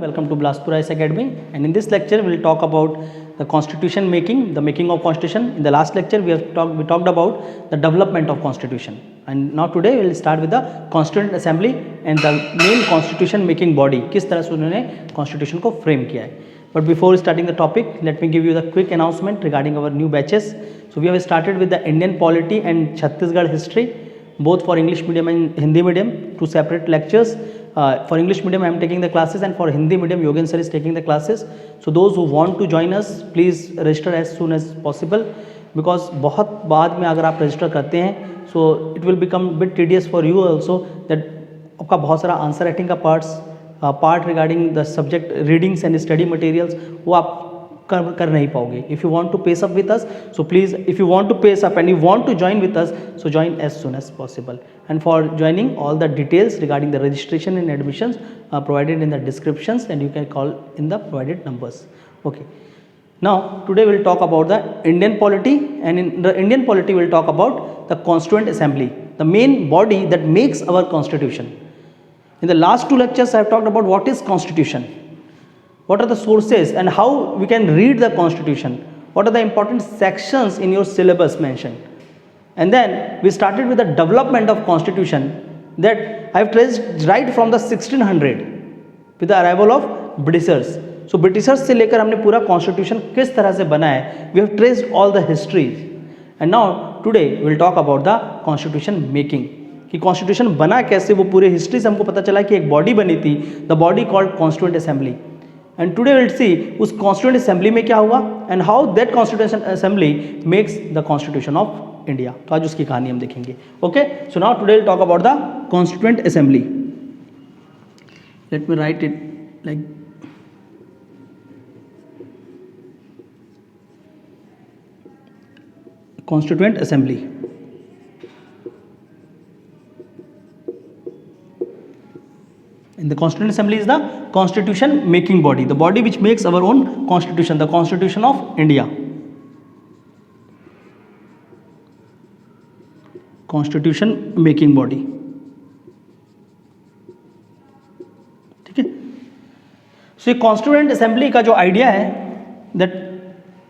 Welcome to Bilaspur IAS Academy, and in this lecture we will talk about the constitution making, the making of constitution. In the last lecture we talked about the development of constitution, and now today we will start with the Constituent Assembly and the main constitution making body. किस तरह से उन्होंने constitution को frame किया है. But before starting the topic, let me give you the quick announcement regarding our new batches. So we have started with the Indian polity and Chhattisgarh history, both for English medium and Hindi medium, two separate lectures. For English medium I am taking the classes, and for Hindi medium Yogen sir is taking the classes. So those who want to join us, please register as soon as possible, because बहुत बाद में अगर आप register करते हैं so it will become bit tedious for you also, that आपका बहुत सारा आंसर राइटिंग का part regarding the subject readings and study materials वो आप कर नहीं पाओगे. If you want to pace up with us, so please if you want to pace up and you want to join with us, so join as soon as possible. And for joining all the details regarding the registration and admissions are provided in the descriptions and you can call in the provided numbers. Okay, now today we will talk about the Indian polity, and in the Indian polity we will talk about the Constituent Assembly, the main body that makes our constitution. In the last two lectures I have talked about what is constitution, what are the sources and how we can read the constitution, what are the important sections in your syllabus mentioned, and then we started with the development of constitution that I have traced right from the 1600 with the arrival of Britishers. So Britishers से लेकर हमने पूरा constitution किस तरह से बना है, we have traced all the histories, and now today we will talk about the constitution making, कि कॉन्स्टिट्यूशन बना कैसे, वो पूरे हिस्ट्री से हमको पता चला कि एक बॉडी बनी थी, the body called constituent assembly. And today will see उस कॉन्स्टिट्यूएंट असेंबली में क्या हुआ and how that constituent assembly makes the constitution of India. तो आज उसकी कहानी हम देखेंगे. Okay, so now today will talk about the constituent assembly. Let me right it like constituent assembly. And the Constituent Assembly is the constitution making body, the body which makes our own constitution, the Constitution of India. Constitution making body. ठीक है. So Constituent Assembly का जो idea है that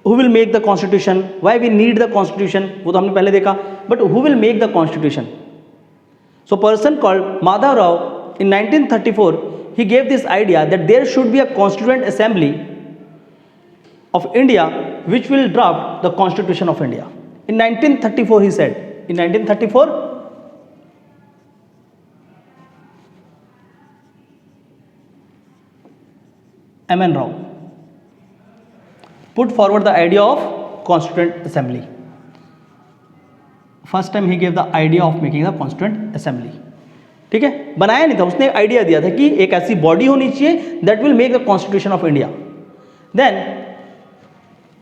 who will make the constitution, why we need the constitution, वो तो हमने पहले देखा, but who will make the constitution? So person called Madhav Rao in 1934 he gave this idea that there should be a constituent assembly of India which will draft the constitution of India. In 1934 he said, in 1934 M.N. Rao put forward the idea of constituent assembly. First time he gave the idea of making the constituent assembly. ठीक है, बनाया नहीं था, उसने idea दिया था कि एक ऐसी बॉडी होनी चाहिए that will make the constitution of India. Then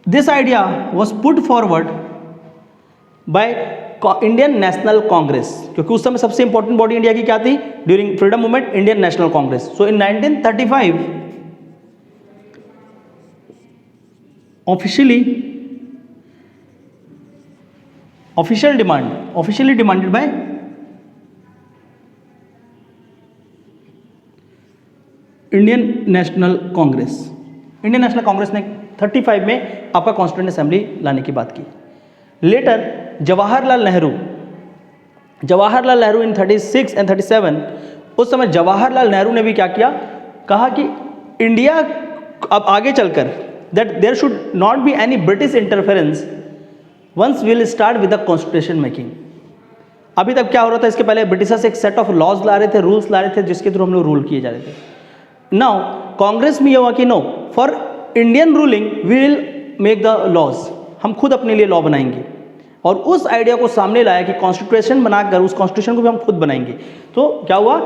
this idea was put forward by Indian National Congress, क्योंकि उस समय सबसे इंपॉर्टेंट बॉडी इंडिया की क्या थी during freedom movement, Indian National Congress. So in 1935 officially demanded by Indian National Congress. Indian National Congress ने 35 में आपका कॉन्स्टिट्यूएंट असेंबली लाने की बात की. Letter Jawaharlal Nehru in 36 and 37, उस समय जवाहरलाल नेहरू ने भी क्या किया, कहा कि इंडिया अब आगे चलकर that there should not be any British interference once will start with the constitution making. अभी तक क्या हो रहा था, इसके पहले ब्रिटिशर्स एक सेट ऑफ लॉज ला रहे थे, रूल्स ला रहे थे, जिसके थ्रू हम लोग रूल किए जा रहे थे. नाउ कांग्रेस में ये हुआ कि no, for Indian ruling we will make the laws, हम खुद अपने लिए लॉ बनाएंगे, और उस आइडिया को सामने लाया कि कॉन्स्टिट्यूशन बनाकर उस कॉन्स्टिट्यूशन को भी हम खुद बनाएंगे. तो क्या हुआ,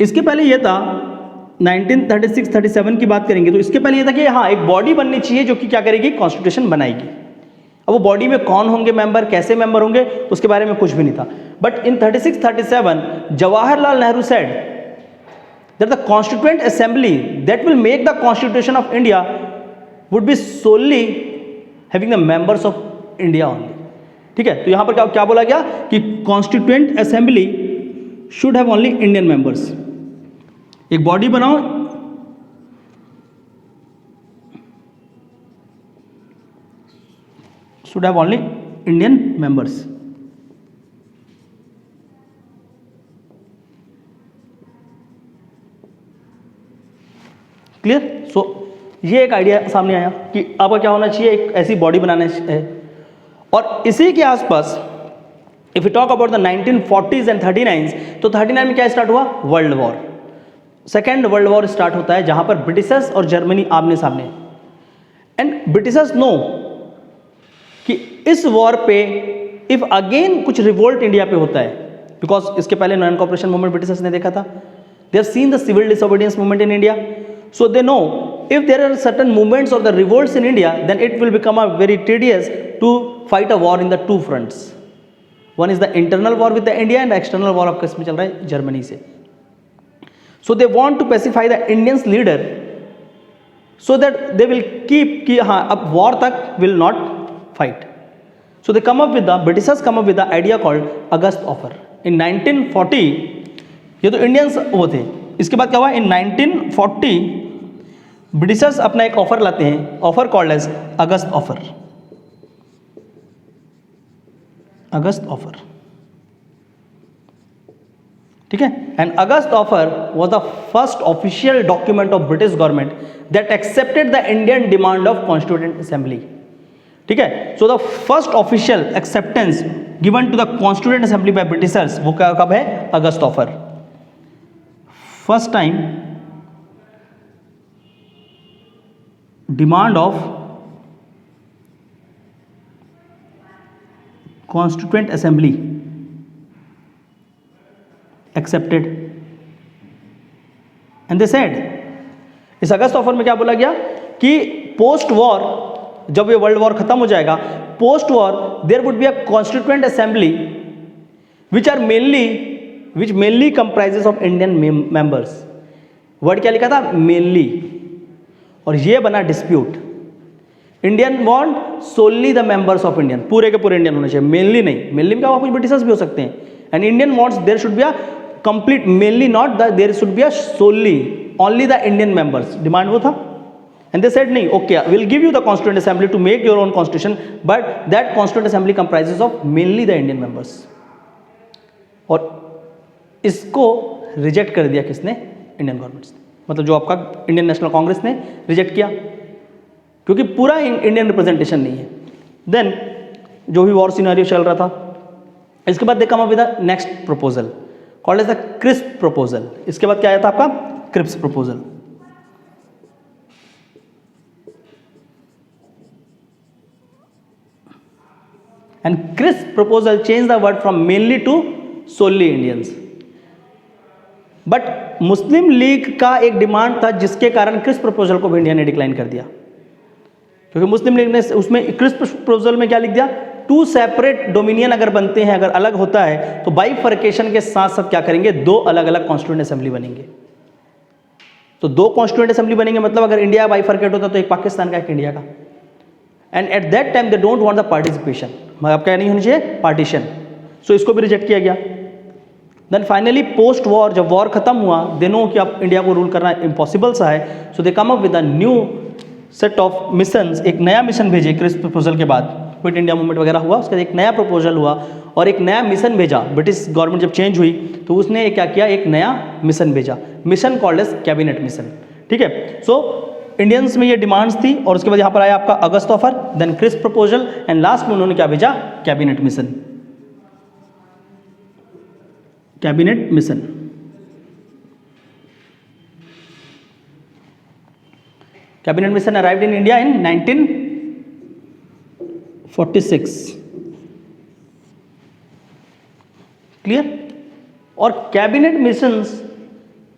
इसके पहले ये था 1936-37 की बात करेंगे तो इसके पहले ये था कि हाँ एक बॉडी बननी चाहिए जो कि क्या करेगी, कॉन्स्टिट्यूशन बनाएगी. अब वो बॉडी में कौन होंगे मेंबर, कैसे मेंबर होंगे, उसके बारे में कुछ भी नहीं था. But in 36-37 Jawaharlal Nehru said that the constituent assembly that will make the constitution of India would be solely having the members of India only. ठीक है, तो यहाँ पर क्या बोला गया कि constituent assembly should have only Indian members. एक बॉडी बनाओ should have only Indian members. Clear? So ये एक आइडिया सामने आया कि आपका क्या होना चाहिए, एक ऐसी बॉडी बनाना है। और इसी के आसपास if you talk about the 1940s and 39s, तो 39 में क्या स्टार्ट हुआ? World war, second world war start होता है, जहां पर ब्रिटिशर्स और जर्मनी आमने सामने। एंड ब्रिटिशर्स नो कि इस वॉर पे इफ अगेन कुछ रिवोल्ट इंडिया पे होता है, बिकॉज इसके पहले नॉन कॉपरेशन मूवमेंट ब्रिटिशर्स ने देखा था, they have seen the civil disobedience movement in India, so they know if there are certain movements or the revolts in India, then it will become a very tedious to fight a war in the two fronts. One is the internal war with the India and the external war of किसमें चल रहा है? Germany से. So they want to pacify the Indians leader so that they will keep कि हाँ अब war तक will not fight. So they come up with the Britishers come up with the idea called August Offer in 1940. ये तो Indians वो थे. इसके बाद क्या हुआ? इन 1940 ब्रिटिशर्स अपना एक ऑफर लाते हैं, offer called as August offer, August offer, ठीक है। And August offer was the first official document of British government that accepted the Indian demand of constituent assembly, ठीक है। So the first official acceptance given to the constituent assembly by Britishers, वो कब है? August offer. First time demand of constituent assembly accepted and they said, इस August offer में क्या बोला गया कि पोस्ट वॉर, जब ये वर्ल्ड वॉर खत्म हो जाएगा, post war there would be a constituent assembly which mainly comprises of Indian members. Word क्या लिखा था? मेनली। और ये बना dispute. Indian want solely the members of Indian, पूरे के पूरे इंडियन होने चाहिए, मेनली नहीं। मेनली में क्या हुआ? कुछ ब्रिटिशर्स भी हो सकते हैं। And Indian wants there should be a complete, mainly not the, there should be a solely only the Indian members, demand वो था। एंड दे सेड नहीं, okay will give you the constituent assembly to make your own constitution, but that constituent assembly comprises of mainly the Indian members. और इसको reject कर दिया किसने? Indian governments ने, मतलब जो आपका इंडियन नेशनल कांग्रेस ने रिजेक्ट किया, क्योंकि पूरा इंडियन रिप्रेजेंटेशन नहीं है। देन जो भी वॉर सिनेरियो चल रहा था, इसके बाद they come up with the next proposal called as the Cripps proposal. इसके बाद क्या आया था आपका? Cripps proposal. And Cripps proposal change the word from mainly to solely Indians. But Muslim League का एक डिमांड था, जिसके कारण क्रिस्प प्रपोजल को भी इंडिया ने डिक्लाइन कर दिया, क्योंकि मुस्लिम लीग ने उसमें क्रिस्प प्रपोजल में क्या लिख दिया? टू सेपरेट डोमिनियन अगर बनते हैं, अगर अलग होता है, तो बाइफर्केशन के साथ साथ क्या करेंगे? दो अलग अलग कॉन्स्टिट्यूएंट असेंबली बनेंगे। तो दो कॉन्स्टिट्यूएंट असेंबली बनेंगे, मतलब अगर इंडिया बाइफर्केट होता तो एक पाकिस्तान का, एक इंडिया का। And at that time they don't want the participation, मतलब क्या नहीं होनी चाहिए? पार्टीशन। सो इसको भी रिजेक्ट किया गया। देन फाइनली पोस्ट वॉर, जब वॉर खत्म हुआ, दे नो कि अब इंडिया को रूल करना इम्पॉसिबल सा है, so they come up with a new set of missions. एक नया मिशन भेजे क्रिस्प प्रपोजल के बाद, क्विट इंडिया मूवमेंट वगैरह हुआ, उसके बाद एक नया प्रपोजल हुआ और एक नया मिशन भेजा। ब्रिटिश गवर्नमेंट जब चेंज हुई तो उसने क्या किया? एक नया मिशन भेजा, mission called as cabinet mission, ठीक है। सो इंडियंस में ये डिमांड्स थी, और उसके बाद यहाँ पर आया आपका August offer, then Cripps proposal, and last में उन्होंने क्या भेजा? Cabinet mission, cabinet mission. Cabinet mission arrived in India in 1946, clear. और cabinet missions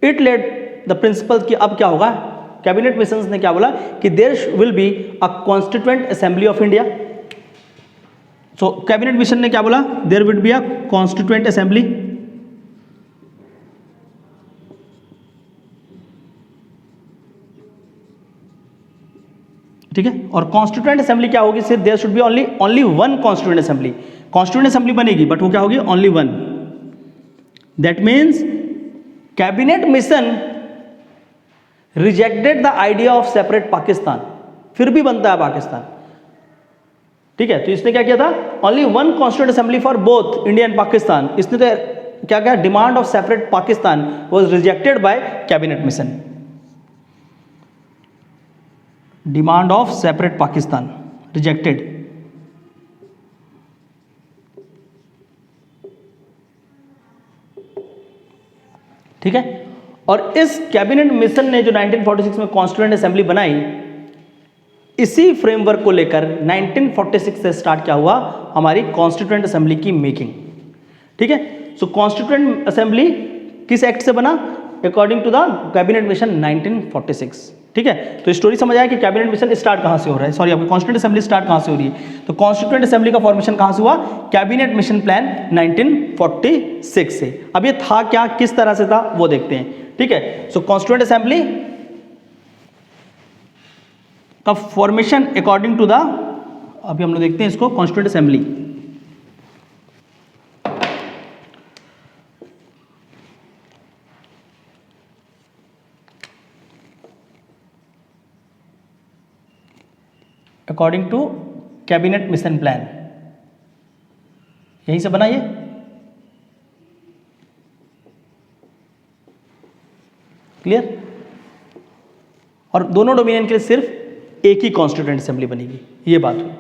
it laid the principle कि अब क्या होगा? कैबिनेट मिशंस ने क्या बोला कि there will be a constituent assembly of India. So cabinet mission ने क्या बोला? There will be a constituent assembly, ठीक है। और कॉन्स्टिट्यूएंट असेंबली क्या होगी? सिर्फ there should be only one constituent assembly. Constituent assembly बनेगी, बट वो क्या होगी? Only one. That means cabinet mission rejected the idea of separate Pakistan. फिर भी बनता है पाकिस्तान, ठीक है, तो इसने क्या किया था, only one constituent assembly for both India and Pakistan, इसने तो क्या क्या demand of separate Pakistan was rejected by cabinet mission, demand of separate Pakistan rejected. ठीक है, और इस कैबिनेट मिशन ने जो 1946 में कॉन्स्टिट्यूएंट असेंबली बनाई, इसी फ्रेमवर्क को लेकर 1946 से स्टार्ट क्या हुआ, हमारी कॉन्स्टिट्यूएंट असेंबली की मेकिंग। ठीक है, सो कॉन्स्टिट्यूएंट असेंबली किस एक्ट से बना, according to the cabinet mission 1946। ठीक है, तो स्टोरी समझ आया कि कैबिनेट मिशन स्टार्ट कहां से हो रहा है, सॉरी आपकी कॉन्स्टिट्यूएंट असेंबली स्टार्ट कहां से हो रही है। तो कॉन्स्टिट्यूएंट असेंबली का फॉर्मेशन कहां से हुआ, कैबिनेट मिशन प्लान 1946 से। अब ये था क्या, किस तरह से था, वो देखते हैं। ठीक है, सो कॉन्स्टिट्यूएंट असेंबली का फॉर्मेशन अकॉर्डिंग टू द, अभी हम लोग देखते हैं इसको, constituent assembly according to cabinet mission plan, यहीं से बना ये। क्लियर, और दोनों डोमिनियन के लिए सिर्फ एक ही कॉन्स्टिट्यूएंट असेंबली बनेगी, ये बात हुई।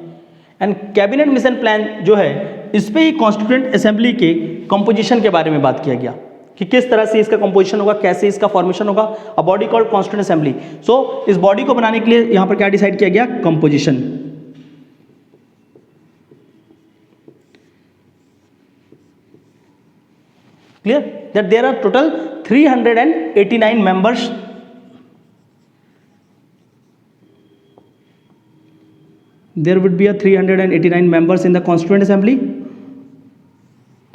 एंड कैबिनेट मिशन प्लान जो है, इस पे ही कॉन्स्टिट्यूएंट असेंबली के कंपोजिशन के बारे में बात किया गया कि किस तरह से इसका कंपोजिशन होगा, कैसे इसका फॉर्मेशन होगा, a body called constituent assembly. So इस बॉडी को बनाने के लिए यहां पर क्या डिसाइड किया गया, composition. Clear, that there are total 389 members, there would be a 389 members in the constituent assembly.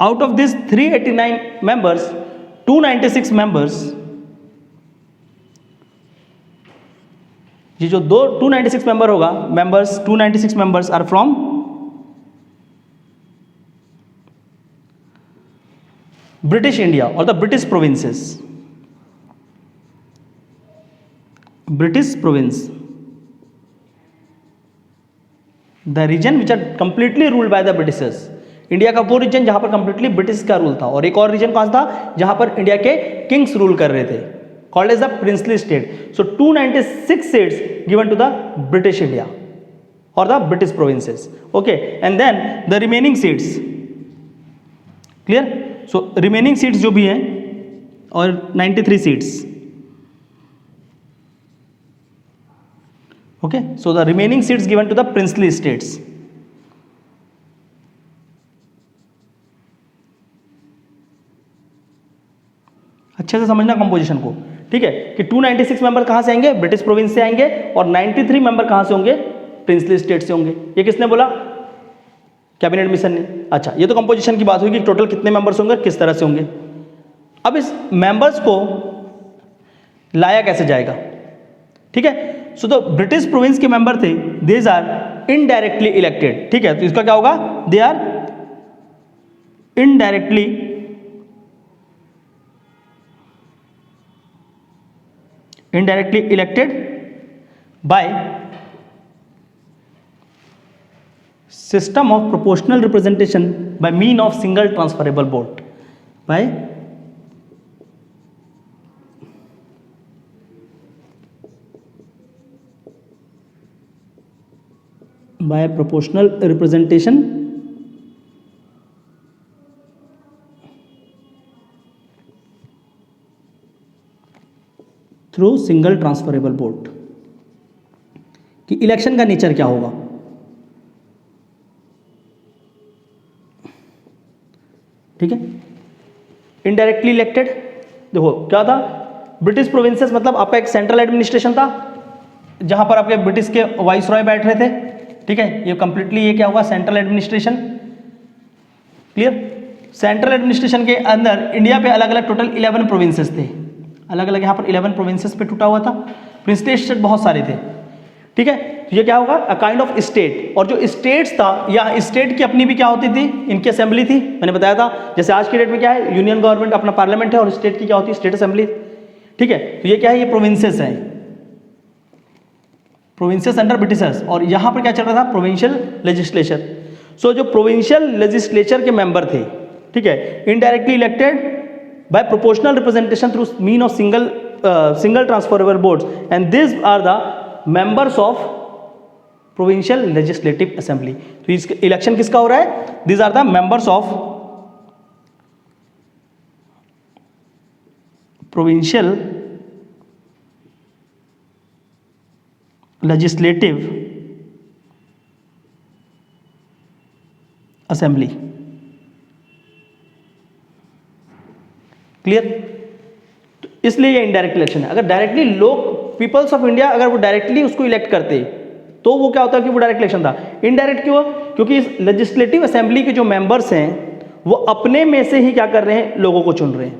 Out of this 389 members, 296 members, ये जो 296 मेंबर होगा, members 296 members are from British India or the British provinces, British province, the region which are completely ruled by the Britishers. India का वो reason जहां पर completely British का rule था, और एक और रीजन कौन सा था, जहां पर इंडिया के किंग्स रूल कर रहे थे, called as the princely state. So 296 seats given to the British India और the British provinces. Okay, and then the remaining seats, clear, so remaining seats जो भी हैं, और 93 seats. Okay, so the remaining seats given to the princely states. अच्छे से समझना composition को। ठीक है, कि 296 मेंबर कहां से आएंगे, ब्रिटिश प्रोविंस से आएंगे, और 93 मेंबर कहां से होंगे, प्रिंसली स्टेट से होंगे। ये किसने बोला, कैबिनेट मिशन ने। अच्छा, ये तो कंपोजिशन की बात हुई कि टोटल कितने मेंबर्स होंगे, किस तरह से होंगे। अब इस मेंबर्स को लाया कैसे जाएगा। ठीक है, सो तो ब्रिटिश प्रोविंस के मेंबर थे, देज आर इनडायरेक्टली इलेक्टेड। ठीक है, तो इसका क्या होगा, they are indirectly elected by system of proportional representation by mean of single transferable vote, by proportional representation through single transferable vote। कि इलेक्शन का नेचर क्या होगा। ठीक है, इनडायरेक्टली इलेक्टेड, देखो क्या था, ब्रिटिश प्रोविंसेस मतलब आपका एक सेंट्रल एडमिनिस्ट्रेशन था, जहां पर आपके ब्रिटिश के वाइस रॉय बैठ रहे थे। ठीक है, ये कंप्लीटली ये क्या हुआ, central administration. Clear, central administration के अंदर इंडिया पे अलग अलग टोटल 11 प्रोविंसेस थे, अलग अलग यहाँ पर 11 प्रोविंसेस पे टूटा हुआ था, प्रिंसली स्टेट बहुत सारे थे। ठीक है, तो ये क्या होगा, अ काइंड ऑफ स्टेट। और जो स्टेट्स था, या स्टेट की अपनी भी क्या होती थी, इनकी असेंबली थी। मैंने बताया था, जैसे आज की डेट में क्या है, यूनियन गवर्नमेंट अपना पार्लियामेंट है, और स्टेट की क्या होती है, स्टेट असेंबली। ठीक है, तो ये क्या है, ये प्रोविंसेस हैं, प्रोविंसेस अंडर ब्रिटिशर्स, और यहाँ पर क्या चल रहा था, प्रोविंशियल लेजिस्लेचर। सो जो प्रोविंशियल लेजिस्लेचर के मेंबर थे, ठीक है, indirectly elected by proportional representation through mean of single transferable votes, and this are the members of provincial legislative assembly. तो इस इलेक्शन किसका हो रहा है, this are the members of provincial legislative assembly. Clear? तो इसलिए ये इनडायरेक्ट इलेक्शन है। अगर डायरेक्टली लोग, पीपल्स ऑफ इंडिया अगर वो डायरेक्टली उसको इलेक्ट करते तो वो क्या होता है कि वो डायरेक्ट इलेक्शन था। इनडायरेक्ट क्यों? क्योंकि इस लेजिस्लेटिव असेंबली के जो मेंबर्स हैं वो अपने में से ही क्या कर रहे हैं, लोगों को चुन रहे हैं।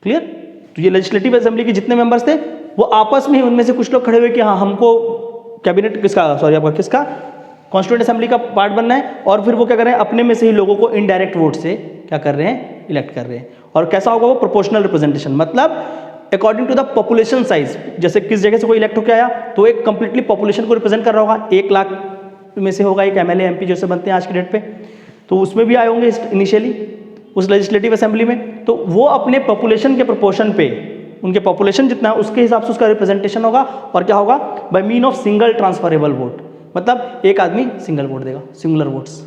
क्लियर? तो ये लेजिस्लेटिव असेंबली के जितने मेंबर्स थे वो आपस में ही, उनमें से कुछ लोग खड़े हुए कि हाँ हमको कैबिनेट किसका कॉन्स्टिट्यूएंट असेंबली का पार्ट बनना है, और फिर वो क्या कर रहे हैं, अपने में से ही लोगों को इनडायरेक्ट वोट से क्या कर रहे हैं, इलेक्ट कर रहे हैं। और कैसा होगा वो, प्रोपोर्शनल रिप्रेजेंटेशन, मतलब according to the population size. जैसे किस जगह से कोई इलेक्ट होकर आया तो एक कंप्लीटली पॉपुलेशन को रिप्रेजेंट कर रहा होगा, 1 लाख में से होगा एक एमएलए एमपी जैसे बनते हैं आज की डेट पे, तो उसमें भी आए होंगे इनिशियली उस लेजिस्लेटिव असेंबली में। तो वो अपने पॉपुलेशन के प्रोपोर्शन पे, उनके पॉपुलेशन जितना है उसके हिसाब से उसका रिप्रेजेंटेशन होगा, और क्या होगा, by mean of single transferable vote, मतलब एक आदमी सिंगल वोट देगा, सिंगुलर वोट्स।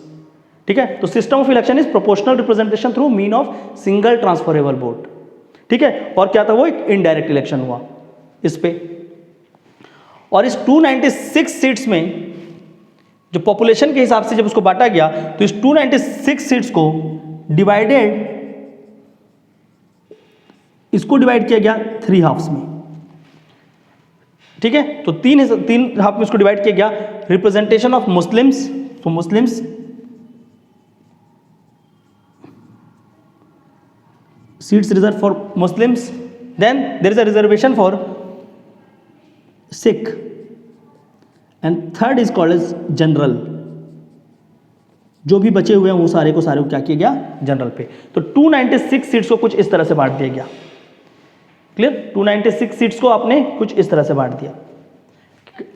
ठीक है, तो system of election is proportional representation through mean of single transferable vote. ठीक है, और क्या था वो, एक इनडायरेक्ट इलेक्शन हुआ इस पे। और इस 296 सीट्स में जो पॉपुलेशन के हिसाब से जब उसको बांटा गया तो इस 296 सीट्स को इसको डिवाइड किया गया 3 हाफ्स में। ठीक है, तो तीन हाफ में इसको डिवाइड किया गया। रिप्रेजेंटेशन ऑफ मुस्लिम्स, तो Muslims seats reserve for Muslims, then there is a reservation for Sikh, and third is called as general. जो भी बचे हुए हैं वो सारे को क्या किया गया, जनरल पे। तो 296 सीट्स को कुछ इस तरह से बांट दिया गया। क्लियर? 296 सीट्स को आपने कुछ इस तरह से बांट दिया,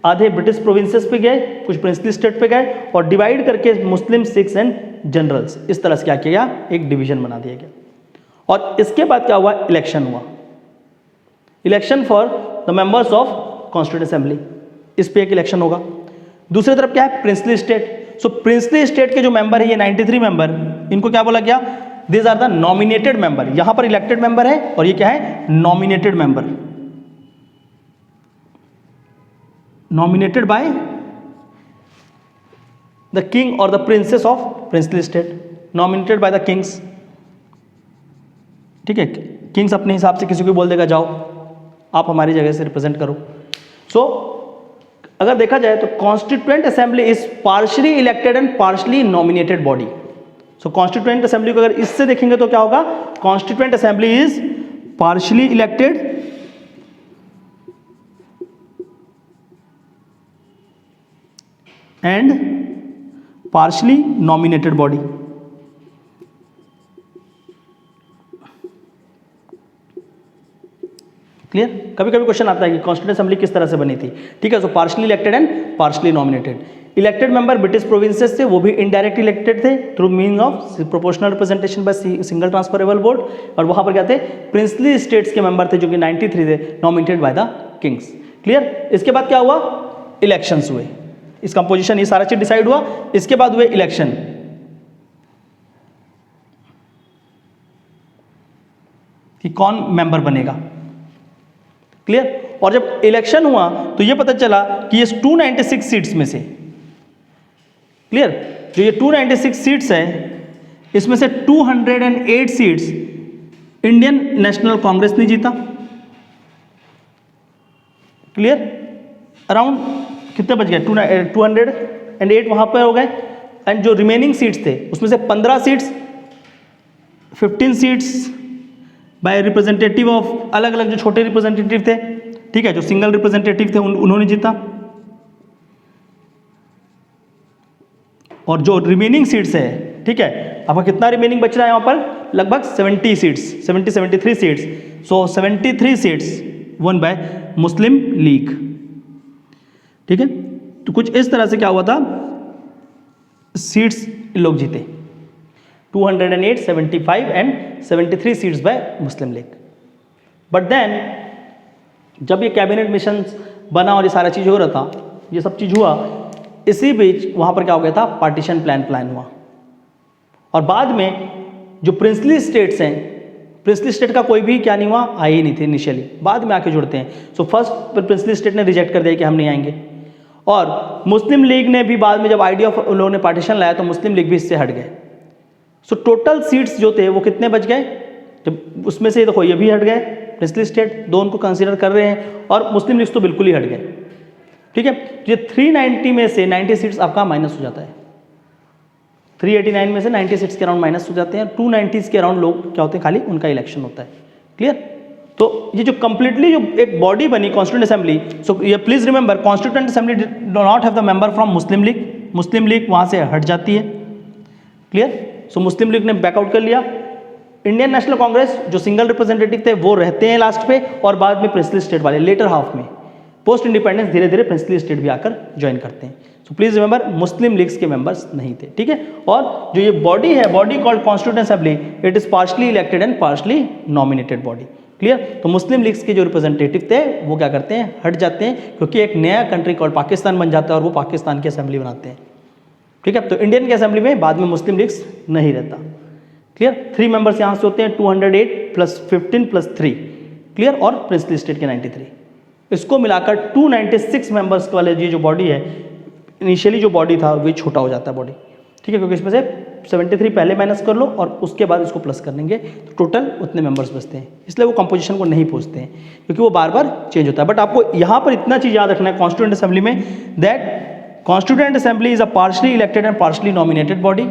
आधे ब्रिटिश प्रोविंसेस पे गए, कुछ प्रिंसली स्टेट पे गए, और डिवाइड करके मुस्लिम, सिख्स एंड जनरल्स, इस तरह से क्या किया गया, एक डिवीजन बना दिया गया। और इसके बाद क्या हुआ, इलेक्शन हुआ, election for the members of constituent assembly, इस पे एक इलेक्शन होगा। दूसरी तरफ क्या है, प्रिंसली स्टेट। सो प्रिंसली स्टेट के जो मेंबर है, ये 93 मेंबर, इनको क्या बोला गया, this are the nominated member. यहां पर इलेक्टेड मेंबर है और ये क्या है, nominated member, nominated by the king और the princes of princely state, nominated by the kings. ठीक है, किंग्स अपने हिसाब से किसी को बोल देगा जाओ आप हमारी जगह से रिप्रेजेंट करो। सो अगर देखा जाए तो constituent assembly is partially elected and partially nominated body. So constituent assembly को अगर इससे देखेंगे तो क्या होगा, constituent assembly is partially elected and partially nominated body. Clear? कभी कभी क्वेश्चन आता है कि कॉन्स्टिट्यूएंट असेंबली किस तरह से बनी थी। ठीक है, so partially elected and partially nominated. Elected member British provinces थे, वो भी इनडायरेक्ट इलेक्टेड थे through means of proportional representation by single transferable vote, और वहां पर क्या थे, प्रिंसली स्टेट्स के मेंबर थे जो कि 93 थे, nominated by the Kings. Clear? इसके बाद क्या हुआ, इलेक्शंस हुए, इस कंपोजिशन, ये सारा चीज डिसाइड हुआ। इसके बाद हुए इलेक्शन, कि कौन मेंबर बनेगा। क्लियर? और जब इलेक्शन हुआ तो ये पता चला कि ये 296 सीट्स में से, क्लियर, जो ये 296 सीट्स है इसमें से 208 सीट्स इंडियन नेशनल कांग्रेस ने जीता। क्लियर? अराउंड कितने बच गए, 208 वहां पर हो गए, एंड जो रिमेनिंग सीट्स थे उसमें से 15 seats, 15 seats by representative of, अलग अलग जो छोटे रिप्रेजेंटेटिव थे, ठीक है, जो सिंगल रिप्रेजेंटेटिव थे उन्होंने जीता। और जो रिमेनिंग सीट्स है, ठीक है, आपका कितना रिमेनिंग बच रहा है यहाँ पर, लगभग 70 seats, 73 seats. So 73 seats one by Muslim league. ठीक है। तो कुछ इस तरह से क्या हुआ था, सीट्स लोग जीते 208, 75 and 73 seats by Muslim League. But then जब ये कैबिनेट मिशन बना और ये सारा चीज़ हो रहा था, ये सब चीज़ हुआ, इसी बीच वहाँ पर क्या हो गया था, पार्टीशन प्लान हुआ। और बाद में जो प्रिंसली स्टेट्स हैं, प्रिंसली स्टेट का कोई भी क्या नहीं हुआ, आए ही नहीं थे इनिशियली, बाद में आके जुड़ते हैं। सो फर्स्ट प्रिंसली स्टेट ने रिजेक्ट कर दिया कि हम नहीं आएंगे, और मुस्लिम लीग ने भी बाद में जब आइडिया ऑफ उन लोगों ने पार्टीशन लाया तो मुस्लिम लीग भी इससे हट गए। सो टोटल सीट्स जो थे वो कितने बच गए, जब उसमें से देखो ये भी हट गए, प्रिंसली स्टेट दो उनको कंसीडर कर रहे हैं, और मुस्लिम लीग तो बिल्कुल ही हट गए। ठीक है, ये 390 में से 90 सीट्स आपका माइनस हो जाता है, 389 में से 90 सीट्स के अराउंड माइनस हो जाते हैं, 290 के अराउंड लोग क्या होते हैं, खाली उनका इलेक्शन होता है। क्लियर। तो ये जो कंप्लीटली जो एक बॉडी बनी कॉन्स्टिट्यूएंट असेंबली, सो ये please remember constituent assembly do not have the member from Muslim league, Muslim league वहां से हट जाती है। क्लियर। सो मुस्लिम लीग ने बैकआउट कर लिया। इंडियन नेशनल कांग्रेस जो सिंगल रिप्रेजेंटेटिव थे वो रहते हैं लास्ट पे, और बाद में प्रिंसली स्टेट वाले लेटर हाफ में, पोस्ट इंडिपेंडेंस धीरे धीरे प्रिंसली स्टेट भी आकर ज्वाइन करते हैं। So please remember Muslim leagues के मेंबर्स नहीं थे। ठीक है। और जो ये बॉडी है, body called constituent assembly, it is partially elected and partially nominated body. Clear. तो मुस्लिम लीग्स के जो रिप्रेजेंटेटिव थे वो क्या करते हैं, हट जाते हैं, क्योंकि एक नया कंट्री कॉल्ड पाकिस्तान बन जाता है और वो पाकिस्तान की असेंबली बनाते हैं। ठीक है। तो इंडियन की असेंबली में बाद में मुस्लिम लीग्स नहीं रहता। क्लियर। 3 मेंबर्स यहाँ से होते हैं, 208 + 15 + 3। क्लियर। और प्रिंसली स्टेट के 93, इसको मिलाकर 296 मेंबर्स वाले ये जो बॉडी है, इनिशियली जो बॉडी था वो छोटा हो जाता है बॉडी। ठीक है, क्योंकि इसमें से 73 पहले माइनस कर लो और उसके बाद इसको प्लस कर लेंगे तो टोटल उतने मेंबर्स बचते हैं, इसलिए वो कंपोजिशन को नहीं पूछते हैं, क्योंकि वो बार बार चेंज होता है। बट आपको यहाँ पर इतना चीज़ याद रखना है कॉन्स्टिट्यूएंट असेंबली में, that constituent assembly is a partially elected and partially nominated body,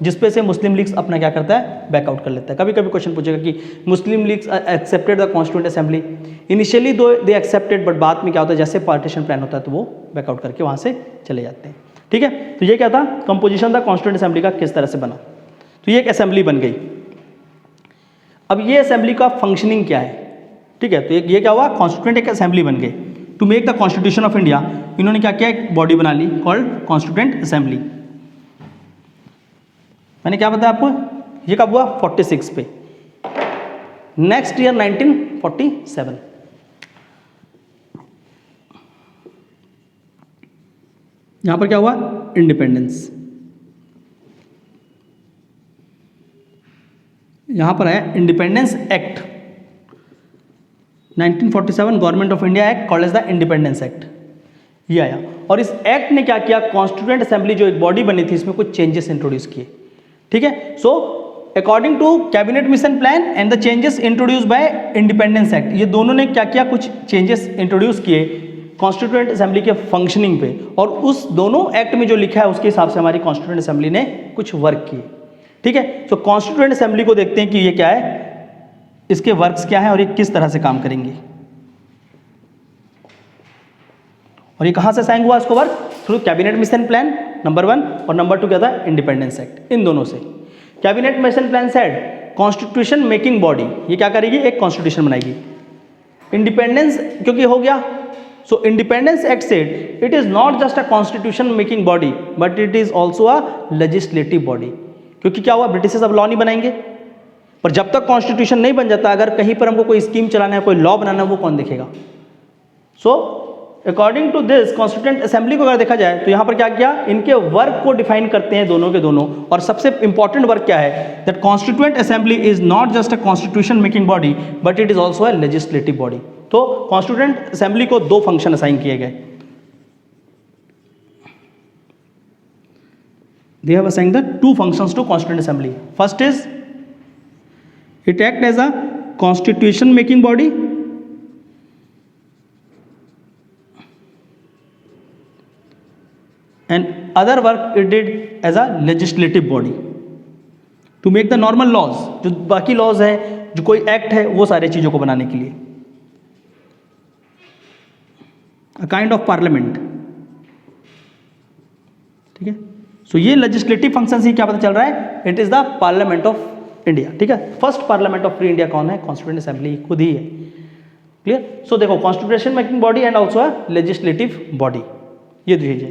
जिसपे से मुस्लिम लीग्स अपना क्या करता है, बैकआउट कर लेता है। कभी कभी क्वेश्चन पूछेगा कि Muslim Leagues accepted the constituent assembly, initially though they accepted, but बाद में क्या होता है, जैसे पार्टीशन प्लान होता है तो वो बैकआउट करके वहाँ से चले जाते हैं। ठीक है। तो ये क्या था, कंपोजिशन था कॉन्स्टिट्यूएंट असेंबली का, किस तरह से बना। तो ये एक असेंबली बन गई। अब ये असेंबली का फंक्शनिंग क्या है। ठीक है। तो ये क्या हुआ, कॉन्स्टिट्यूएंट एक असेंबली बन गई to make the constitution of India. इन्होंने क्या किया, एक बॉडी बना ली कॉल्ड कॉन्स्टिट्यूएंट असेंबली। मैंने क्या बताया आपको, ये कब हुआ, 46 पे, नेक्स्ट ईयर 1947। यहां पर क्या हुआ, इंडिपेंडेंस। यहां पर है independence act 1947, government of India act called as the independence act, ये आया। और इस एक्ट ने क्या किया, कॉन्स्टिट्यूएंट असेंबली जो एक बॉडी बनी थी इसमें कुछ चेंजेस इंट्रोड्यूस किए। ठीक है। So according to cabinet mission plan and the changes introduce by independence act, ये दोनों ने क्या किया, कुछ चेंजेस इंट्रोड्यूस किए कॉन्स्टिट्यूएंट असेंबली के फंक्शनिंग पे, और उस दोनों एक्ट में जो लिखा है उसके हिसाब से हमारी कॉन्स्टिट्यूएंट असेंबली ने कुछ वर्क किए। ठीक है। सो कॉन्स्टिट्यूएंट असेंबली को देखते हैं कि ये क्या है, इसके वर्क्स क्या है और ये किस तरह से काम करेंगे, और ये कहां से साइन हुआ इसको work, through cabinet mission plan number 1, और नंबर 2 क्या था, इंडिपेंडेंस एक्ट। इन दोनों से cabinet mission plan said constitution making body, ये क्या करेगी, एक कॉन्स्टिट्यूशन बनाएगी। इंडिपेंडेंस क्योंकि हो गया, so independence act said it is not just a constitution making body but it is also a legislative body, क्योंकि क्या हुआ, ब्रिटिशर्स अब लॉ नहीं बनाएंगे, पर जब तक कॉन्स्टिट्यूशन नहीं बन जाता, अगर कहीं पर हमको कोई स्कीम चलाना है, कोई लॉ बनाना है, वो कौन देखेगा। So according to this constituent assembly को अगर देखा जाए तो यहाँ पर क्या किया, इनके वर्क को डिफाइन करते हैं दोनों के दोनों, और सबसे इंपॉर्टेंट वर्क क्या है, that constituent assembly is not just a constitution making body but it is also a legislative body. तो कॉन्स्टिट्यूएंट असेंबली को 2 फंक्शन असाइन किए गए, they have assigned the 2 functions to constituent assembly. First is it act as a constitution making body and other work it did as a legislative body to make the normal laws, जो बाकी laws है, जो कोई act है, वो सारे चीज़ों को बनाने के लिए, a kind of parliament। ठीक है। सो ये लेजिस्लेटिव फंक्शन से क्या पता चल रहा है, it is the parliament of India. ठीक है। First parliament of free India कौन है, कॉन्स्टिट्यूएंट असेंबली खुद ही है। क्लियर। सो देखो, constitution making body and also a legislative body. ये चीजें।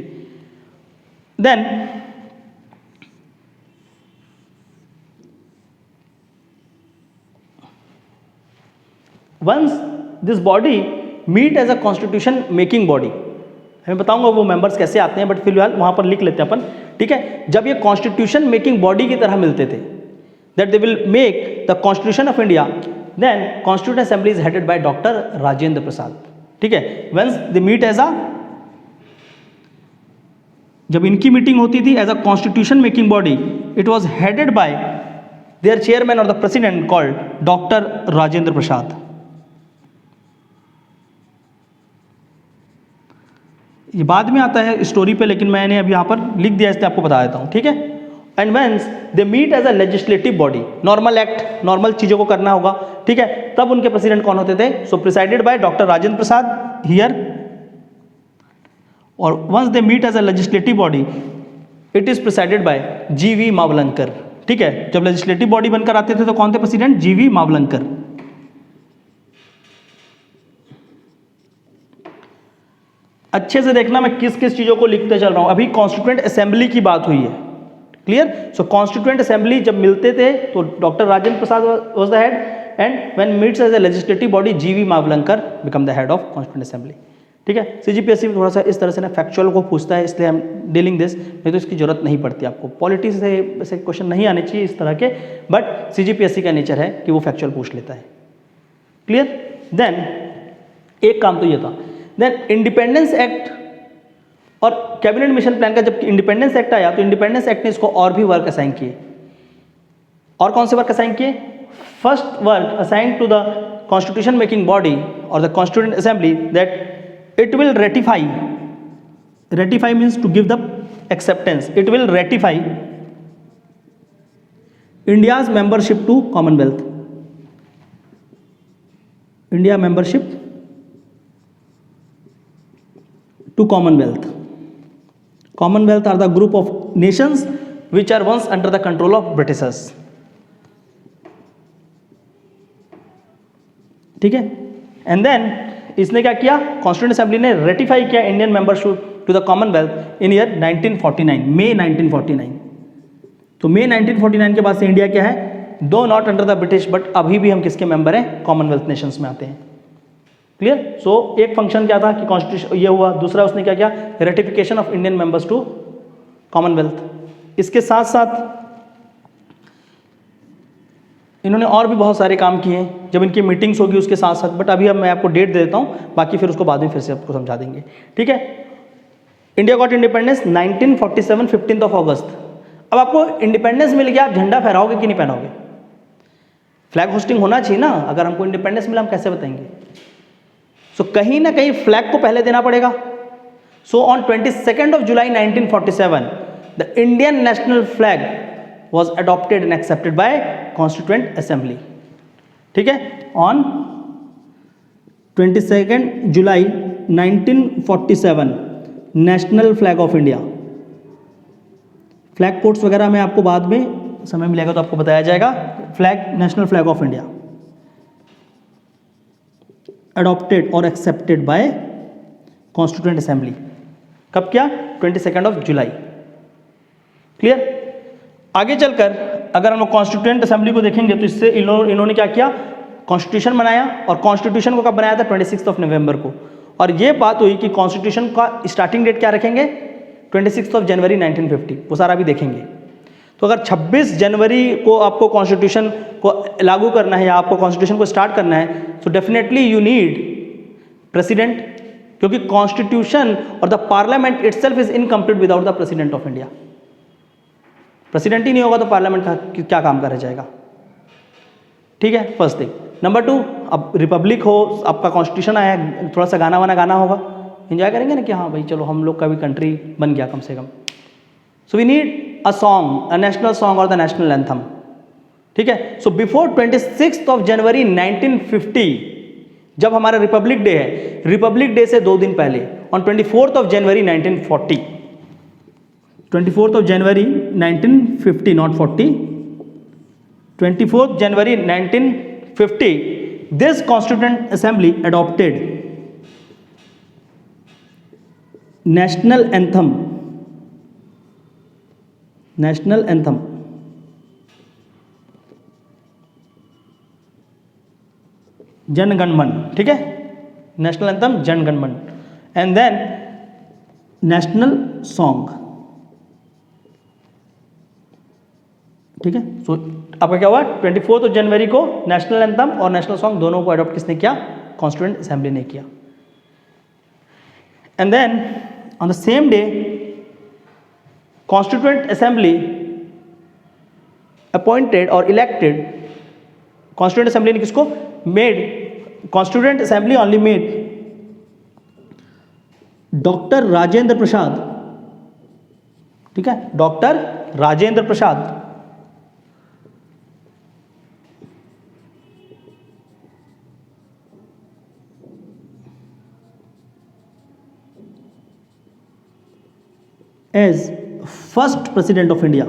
Then once this body meet as a constitution making body, मैं बताऊंगा वो मेंबर्स कैसे आते हैं, बट फिलहाल वहां पर लिख लेते हैं अपन, ठीक है। जब ये कॉन्स्टिट्यूशन मेकिंग बॉडी की तरह मिलते थे, that they will make the constitution of India, then constitution assembly is headed by doctor Rajendra Prasad, ठीक है। Once they meet as a, जब इनकी मीटिंग होती थी as a constitution making body, it was headed by their chairman और the president called doctor Rajendra Prasad. ये बाद में आता है स्टोरी पे, लेकिन मैंने अभी यहाँ पर लिख दिया, इसलिए आपको बता देता हूँ, ठीक है। And whence they meet as a legislative body, normal act, normal चीज़ों को करना होगा, ठीक है। तब उनके प्रेसिडेंट कौन होते थे? So presided by doctor Rajendra Prasad here. और once they meet as a legislative body, it is presided by G V Mavalankar, ठीक है। जब लेजिस्लेटिव बॉडी बनकर आते थे तो कौन थे प्रेसिडेंट? जीवी मावलंकर। अच्छे से देखना मैं किस किस चीज़ों को लिखते चल रहा हूँ। अभी कॉन्स्टिट्यूएंट असेंबली की बात हुई है, क्लियर। सो कॉन्स्टिट्यूएंट असेंबली जब मिलते थे तो doctor Rajendra Prasad was the head, and when meets as a legislative body G V Mavalankar become the head of constituent assembly, ठीक है। सीजीपीएससी थोड़ा सा इस तरह से ना फैक्चुअल को पूछता है, इसलिए आई एम डीलिंग दिस, नहीं तो इसकी जरूरत नहीं पड़ती आपको। पॉलिटी से ऐसे क्वेश्चन नहीं आने चाहिए इस तरह के, बट सीजीपीएससी का नेचर है कि वो फैक्चुअल पूछ लेता है, क्लियर। देन एक काम तो ये था, देन इंडिपेंडेंस एक्ट और कैबिनेट मिशन प्लान का जब इंडिपेंडेंस एक्ट आया तो इंडिपेंडेंस एक्ट ने इसको और भी वर्क असाइन किए। और कौन से वर्क असाइन किए? First work assign to the constitution making body और the constituent assembly that it will ratify, ratify means to give the acceptance, it will ratify India's membership to Commonwealth, India membership to Commonwealth. Commonwealth are the group of nations which are once under the control of Britishers. ठीक है। And then इसने क्या किया? Constituent assembly ने ratify किया Indian membership to the Commonwealth in year 1949, May 1949। तो मई 1949 के बाद से इंडिया क्या है? दो not under the British, but अभी भी हम किसके मेंबर हैं? कॉमनवेल्थ नेशंस में आते हैं, क्लियर। सो एक फंक्शन क्या था कि कॉन्स्टिट्यूशन ये हुआ, दूसरा उसने क्या किया? Ratification of Indian members to Commonwealth. इसके साथ साथ इन्होंने और भी बहुत सारे काम किए हैं, जब इनकी मीटिंग्स होगी उसके साथ साथ, बट अभी अब मैं आपको डेट दे देता हूँ, बाकी फिर उसको बाद में फिर से आपको समझा देंगे, ठीक है। इंडिया गॉट इंडिपेंडेंस 1947 15 ऑफ अगस्त। अब आपको इंडिपेंडेंस मिल गया, आप झंडा फहराओगे कि नहीं फहराओगे? फ्लैग होस्टिंग होना चाहिए ना, अगर हमको इंडिपेंडेंस मिला हम कैसे बताएंगे? सो कहीं ना कहीं फ्लैग को पहले देना पड़ेगा। So on 22nd of July 1947 the Indian national flag was adopted and accepted by Constituent Assembly, ठीक है। On 22nd July 1947 national flag of India. Flag codes वगैरह मैं आपको बाद में समय मिलेगा तो आपको बताया जाएगा। Flag, national flag of India adopted और एक्सेप्टेड बाय कॉन्स्टिट्यूएंट असेंबली। कब किया? 22nd of July, clear. आगे चलकर अगर हम लोग कॉन्स्टिट्यूएंट असेंबली को देखेंगे तो इससे इन्होंने क्या किया? कॉन्स्टिट्यूशन बनाया, और कॉन्स्टिट्यूशन को कब बनाया था? 26 नवंबर को। और ये बात हुई कि कॉन्स्टिट्यूशन का स्टार्टिंग डेट क्या रखेंगे? 26 जनवरी 1950, वो सारा भी देखेंगे। तो अगर 26 जनवरी को आपको कॉन्स्टिट्यूशन को लागू करना है या आपको कॉन्स्टिट्यूशन को स्टार्ट करना है, so definitely you need president, क्योंकि कॉन्स्टिट्यूशन और the parliament itself is incomplete without the president of India. President ही नहीं होगा तो पार्लियामेंट का क्या काम करा जाएगा, ठीक है। First thing. नंबर 2, अब रिपब्लिक हो, आपका कॉन्स्टिट्यूशन आया, थोड़ा सा गाना वाना गाना होगा, एंजॉय करेंगे ना कि हाँ भाई चलो हम लोग का भी कंट्री बन गया कम से कम। So we need a song, a national song और द नेशनल एंथम, ठीक है। सो बिफोर 26 जनवरी 1950 जब हमारा रिपब्लिक डे है, रिपब्लिक डे से 2 दिन पहले ऑन 24 जनवरी 1940, 24 जनवरी 1950 not 40, 24 January 1950 this constituent assembly adopted national anthem, national anthem Jana Gana मन, ठीक है, नेशनल एंथम जन गण मन, एंड देन नेशनल सॉन्ग, ठीक है। सो आपका क्या हुआ, 24 जनवरी को नेशनल एंथम और नेशनल सॉन्ग दोनों को अडॉप्ट किसने किया, कॉन्स्टिट्यूएंट असेंबली ने किया। And then on the same day constituent assembly appointed और इलेक्टेड, कॉन्स्टिट्यूएंट असेंबली ने किसको made, constituent assembly only made doctor Rajendra Prasad, ठीक है, doctor Rajendra Prasad as first president of India,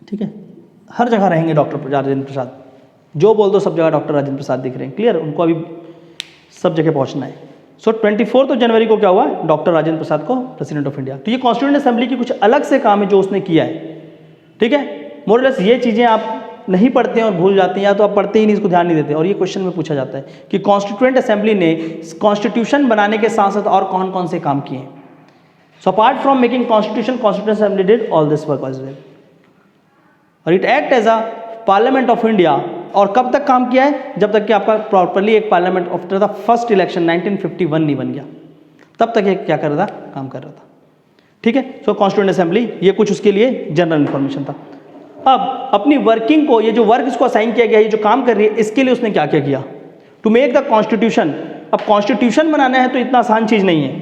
ठीक है। हर जगह रहेंगे डॉक्टर राजेंद्र प्रसाद, जो बोल दो सब जगह डॉक्टर राजेंद्र प्रसाद दिख रहे हैं, क्लियर, उनको अभी सब जगह पहुंचना है। सो 24 जनवरी को क्या हुआ, डॉक्टर राजेंद्र प्रसाद को प्रेसिडेंट ऑफ इंडिया। तो ये कॉन्स्टिट्यूएंट असेंबली की कुछ अलग से काम है जो उसने किया है, ठीक है। मोरलेस ये चीज़ें आप नहीं पढ़ते हैं और भूल जाते हैं, या तो आप पढ़ते ही नहीं, इसको ध्यान नहीं देते, और ये क्वेश्चन में पूछा जाता है कि कॉन्स्टिट्यूएंट असेंबली ने कॉन्स्टिट्यूशन बनाने के साथ साथ और कौन कौन से काम किए हैं। So apart from making constitution, constituent assembly did all this work as well, और it act as a parliament of India. और कब तक काम किया है, जब तक कि आपका प्रॉपरली एक parliament after the first election 1951 नहीं बन गया, तब तक ये क्या कर रहा था, काम कर रहा था, ठीक है। सो कॉन्स्टिट्यूएंट असेंबली, ये कुछ उसके लिए जनरल इन्फॉर्मेशन था। अब अपनी वर्किंग को, ये जो वर्क इसको असाइन किया गया है, ये जो काम कर रही है, इसके लिए उसने क्या क्या किया, टू मेक द कॉन्स्टिट्यूशन। अब कॉन्स्टिट्यूशन बनाना है तो इतना आसान चीज नहीं है,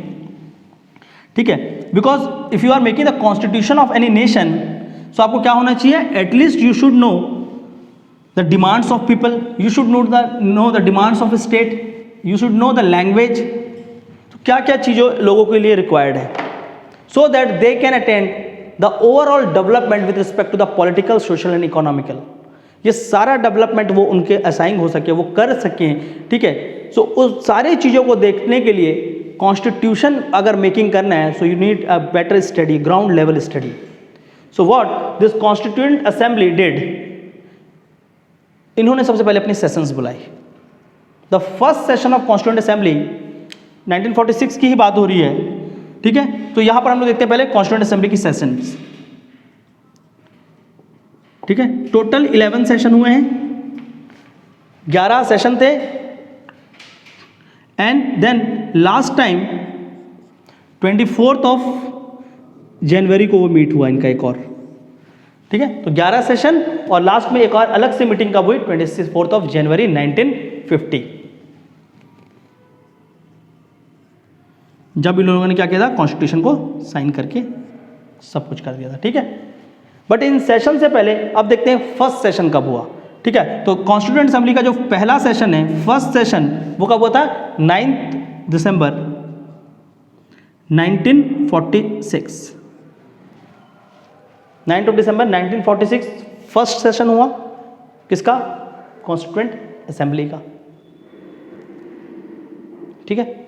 ठीक है, because if you are making the constitution of any nation, so आपको क्या होना चाहिए, at least you should know the demands of people, you should know the demands of state, you should know the language, तो क्या क्या चीज़ों लोगों के लिए रिक्वायर्ड है, so that they can attend the overall development with respect to the political, social and economical. ये सारा डेवलपमेंट वो उनके असाइन हो सके, वो कर सकें, ठीक है। सो उस सारी चीज़ों को देखने के लिए कॉन्स्टिट्यूशन अगर मेकिंग करना है, so you need a better study, ground level study. So what this constituent assembly did, इन्होंने सबसे पहले अपनी सेशंस बुलाई। The first session of constituent assembly 1946 की ही बात हो रही है, ठीक है। तो यहां पर हम लोग देखते हैं पहले कॉन्स्टिट्यूएंट असेंबली की सेशंस, ठीक है। टोटल 11 सेशन हुए हैं, 11 सेशन थे, एंड देन लास्ट टाइम 24 जनवरी को वो मीट हुआ इनका एक और, ठीक है। तो 11 सेशन और लास्ट में एक और अलग से मीटिंग कब हुई, 24 जनवरी 1950, जब इन लोगों ने क्या किया था, कॉन्स्टिट्यूशन को साइन करके सब कुछ कर दिया था, ठीक है। बट इन सेशन से पहले अब देखते हैं फर्स्ट सेशन कब हुआ, ठीक है। तो कॉन्स्टिट्यूएंट असेंबली का जो पहला सेशन है, फर्स्ट सेशन, वो कब हुआ था, 9 दिसंबर 1946, 9 दिसंबर 1946 फर्स्ट सेशन हुआ, किसका, कॉन्स्टिट्यूएंट असेंबली का, ठीक है।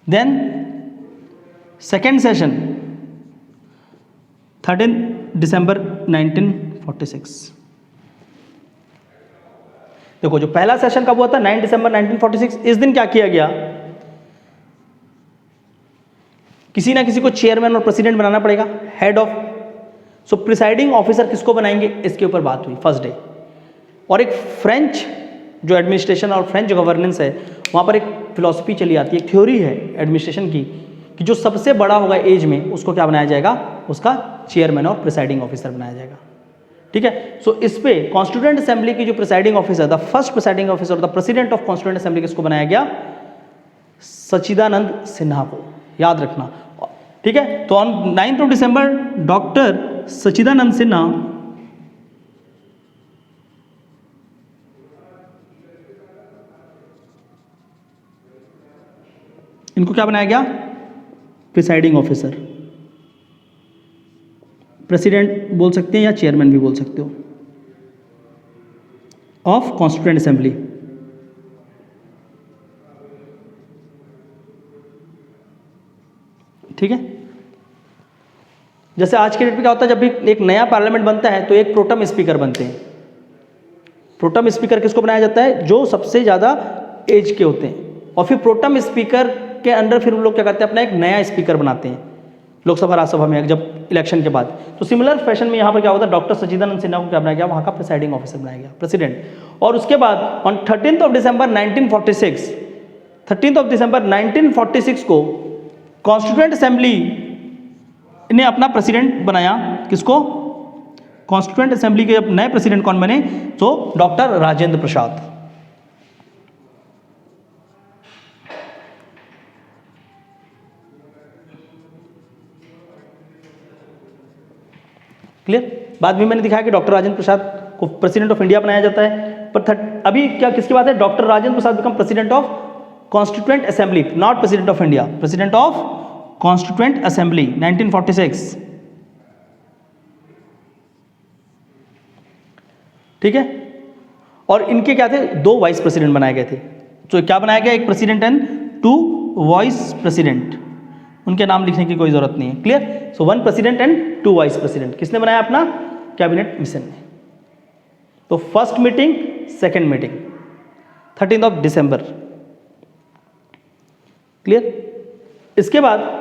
देन सेकेंड सेशन 13 दिसंबर 1946। देखो जो पहला सेशन कब हुआ था, 9 दिसंबर 1946। इस दिन क्या किया गया, किसी ना किसी को चेयरमैन और प्रेसिडेंट बनाना पड़ेगा, head of. So presiding officer किसको बनाएंगे, इसके ऊपर बात हुई फर्स्ट डे। और एक फ्रेंच जो एडमिनिस्ट्रेशन और फ्रेंच गवर्नेंस है, वहाँ पर एक फिलॉसफी चली आती है, एक थ्योरी है एडमिनिस्ट्रेशन की, कि जो सबसे बड़ा होगा एज में, उसको क्या बनाया जाएगा, उसका चेयरमैन और प्रिसाइडिंग ऑफिसर बनाया जाएगा, ठीक है। सो इस पे कॉन्स्टिट्यूएंट असेंबली की जो presiding officer, the first presiding officer, the president of constituent assembly किसको बनाया गया, सच्चिदानंद सिन्हा को, याद रखना, ठीक है। तो ऑन 9 दिसंबर डॉक्टर सच्चिदानंद सिन्हा इनको क्या बनाया गया, प्रिसाइडिंग ऑफिसर, प्रेसिडेंट बोल सकते हैं या चेयरमैन भी बोल सकते हो, ऑफ कॉन्स्टिट्यूएंट असेंबली। ठीक है, जैसे आज के डेट में क्या होता है, जब भी एक नया पार्लियामेंट बनता है तो एक प्रोटम स्पीकर बनते हैं। प्रोटम स्पीकर किसको बनाया जाता है, जो सबसे ज़्यादा एज के होते हैं, और फिर प्रोटम स्पीकर के अंडर फिर वो लोग क्या करते हैं, अपना एक नया स्पीकर बनाते हैं लोकसभा राज्यसभा में जब इलेक्शन के बाद। तो सिमिलर फैशन में यहाँ पर क्या होता है, डॉक्टर सचिदानंद सिन्हा को क्या बनाया गया, वहाँ का प्रिसाइडिंग ऑफिसर बनाया गया, प्रेसिडेंट। और उसके बाद ऑन 13 दिसंबर 1946 को कॉन्स्टिट्यूएंट असेंबली ने अपना प्रेसिडेंट बनाया। किसको, कॉन्स्टिट्यूएंट असेंबली के नए प्रेसिडेंट कौन बने, तो डॉक्टर राजेंद्र प्रसाद। क्लियर। बाद में मैंने दिखाया कि डॉक्टर राजेंद्र प्रसाद को प्रेसिडेंट ऑफ इंडिया बनाया जाता है, पर अभी क्या किसकी बात है, doctor Rajendra Prasad become president of constituent assembly, not president of India, president of constituent assembly 1946। ठीक है, और इनके क्या थे, 2 वाइस प्रेसिडेंट बनाए गए थे। तो क्या बनाया गया, एक प्रेसिडेंट एंड 2 वाइस प्रेसिडेंट, उनके नाम लिखने की कोई जरूरत नहीं है। Clear. So 1 president and 2 vice president किसने बनाया, अपना कैबिनेट मिशन ने। तो फर्स्ट मीटिंग, सेकंड मीटिंग 13 दिसंबर। क्लियर। इसके बाद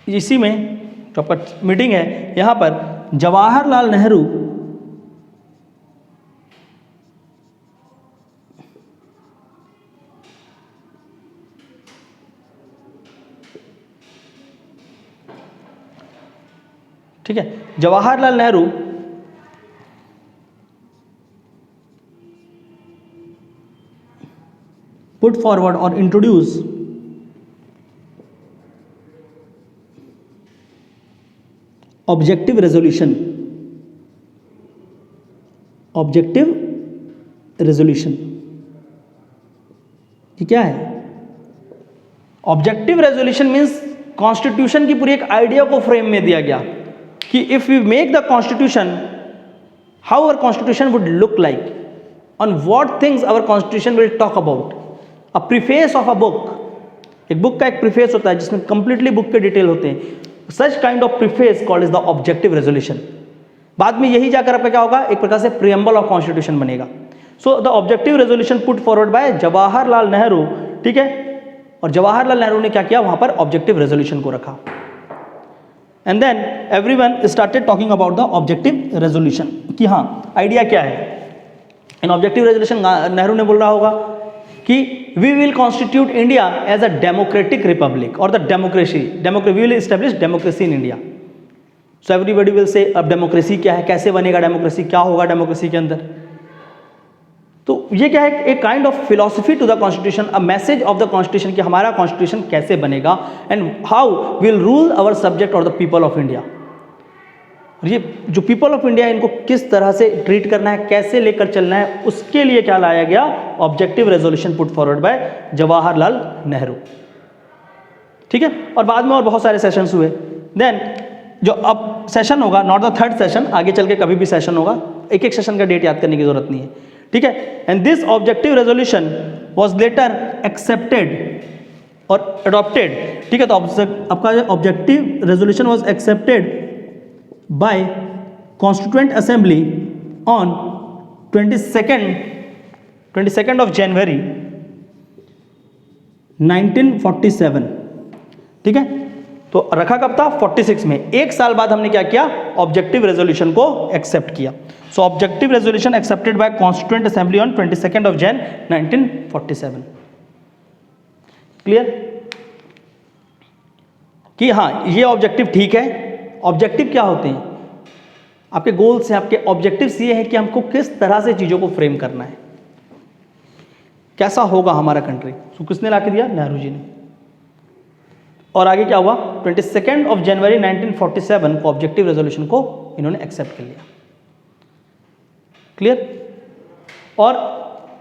इसी में जो आपका मीटिंग है, यहां पर जवाहरलाल नेहरू ठीक है, जवाहरलाल नेहरू पुट फॉरवर्ड और introduce objective resolution. Objective resolution ये क्या है, ऑब्जेक्टिव रेजोल्यूशन मीन्स कॉन्स्टिट्यूशन की पूरी एक आइडिया को फ्रेम में दिया गया कि if we make the constitution, how our constitution would look like, on what things our constitution will talk about. A preface of a book, एक बुक का एक प्रीफेस होता है जिसमें कंप्लीटली बुक के डिटेल होते हैं, such kind of preface called is the objective resolution. बाद में यही जाकर आपका क्या होगा, एक प्रकार से प्रियम्बल ऑफ कॉन्स्टिट्यूशन बनेगा। So the objective resolution put forward bye Jawaharlal Nehru. ठीक है, और जवाहरलाल नेहरू ने क्या किया, वहां पर ऑब्जेक्टिव रेजोल्यूशन को रखा। And then everyone started talking about the objective resolution कि हाँ आइडिया क्या है। इन ऑब्जेक्टिव रेजोल्यूशन नेहरू ने बोल रहा होगा कि we will constitute India as a democratic republic और the democracy we will establish democracy in India. So everybody will say अब डेमोक्रेसी क्या है, कैसे बनेगा डेमोक्रेसी, क्या होगा डेमोक्रेसी के अंदर। तो ये क्या है, एक kind of philosophy to the constitution, a message of the constitution कि हमारा कॉन्स्टिट्यूशन कैसे बनेगा and how will rule our subject और द पीपल ऑफ इंडिया। ये जो पीपल ऑफ इंडिया इनको किस तरह से ट्रीट करना है, कैसे लेकर चलना है, उसके लिए क्या लाया गया, objective resolution put forward bye Jawaharlal Nehru. ठीक है, और बाद में और बहुत सारे सेशंस हुए। देन जो अब सेशन होगा, नॉट द थर्ड सेशन, आगे चल के कभी भी सेशन होगा, एक एक सेशन का डेट याद करने की जरूरत नहीं है। ठीक है, and this objective resolution was later accepted और अडॉप्टेड। ठीक है, तो आपका objective resolution was accepted by Constituent Assembly on 22nd of January 1947। ठीक है, तो रखा कब था, 46 में। एक साल बाद हमने क्या किया, ऑब्जेक्टिव रेजोल्यूशन को एक्सेप्ट किया। सो objective resolution accepted by constituent assembly on 22nd of Jan 1947। Clear कि हाँ ये ऑब्जेक्टिव ठीक है। ऑब्जेक्टिव क्या होते हैं, आपके गोल्स हैं, आपके ऑब्जेक्टिव्स ये हैं कि हमको किस तरह से चीज़ों को फ्रेम करना है, कैसा होगा हमारा कंट्री। सो किसने ला के दिया, नेहरू जी ने। और आगे क्या हुआ, 22nd of January 1947 को ऑब्जेक्टिव रेजोल्यूशन को इन्होंने एक्सेप्ट कर लिया। क्लियर। और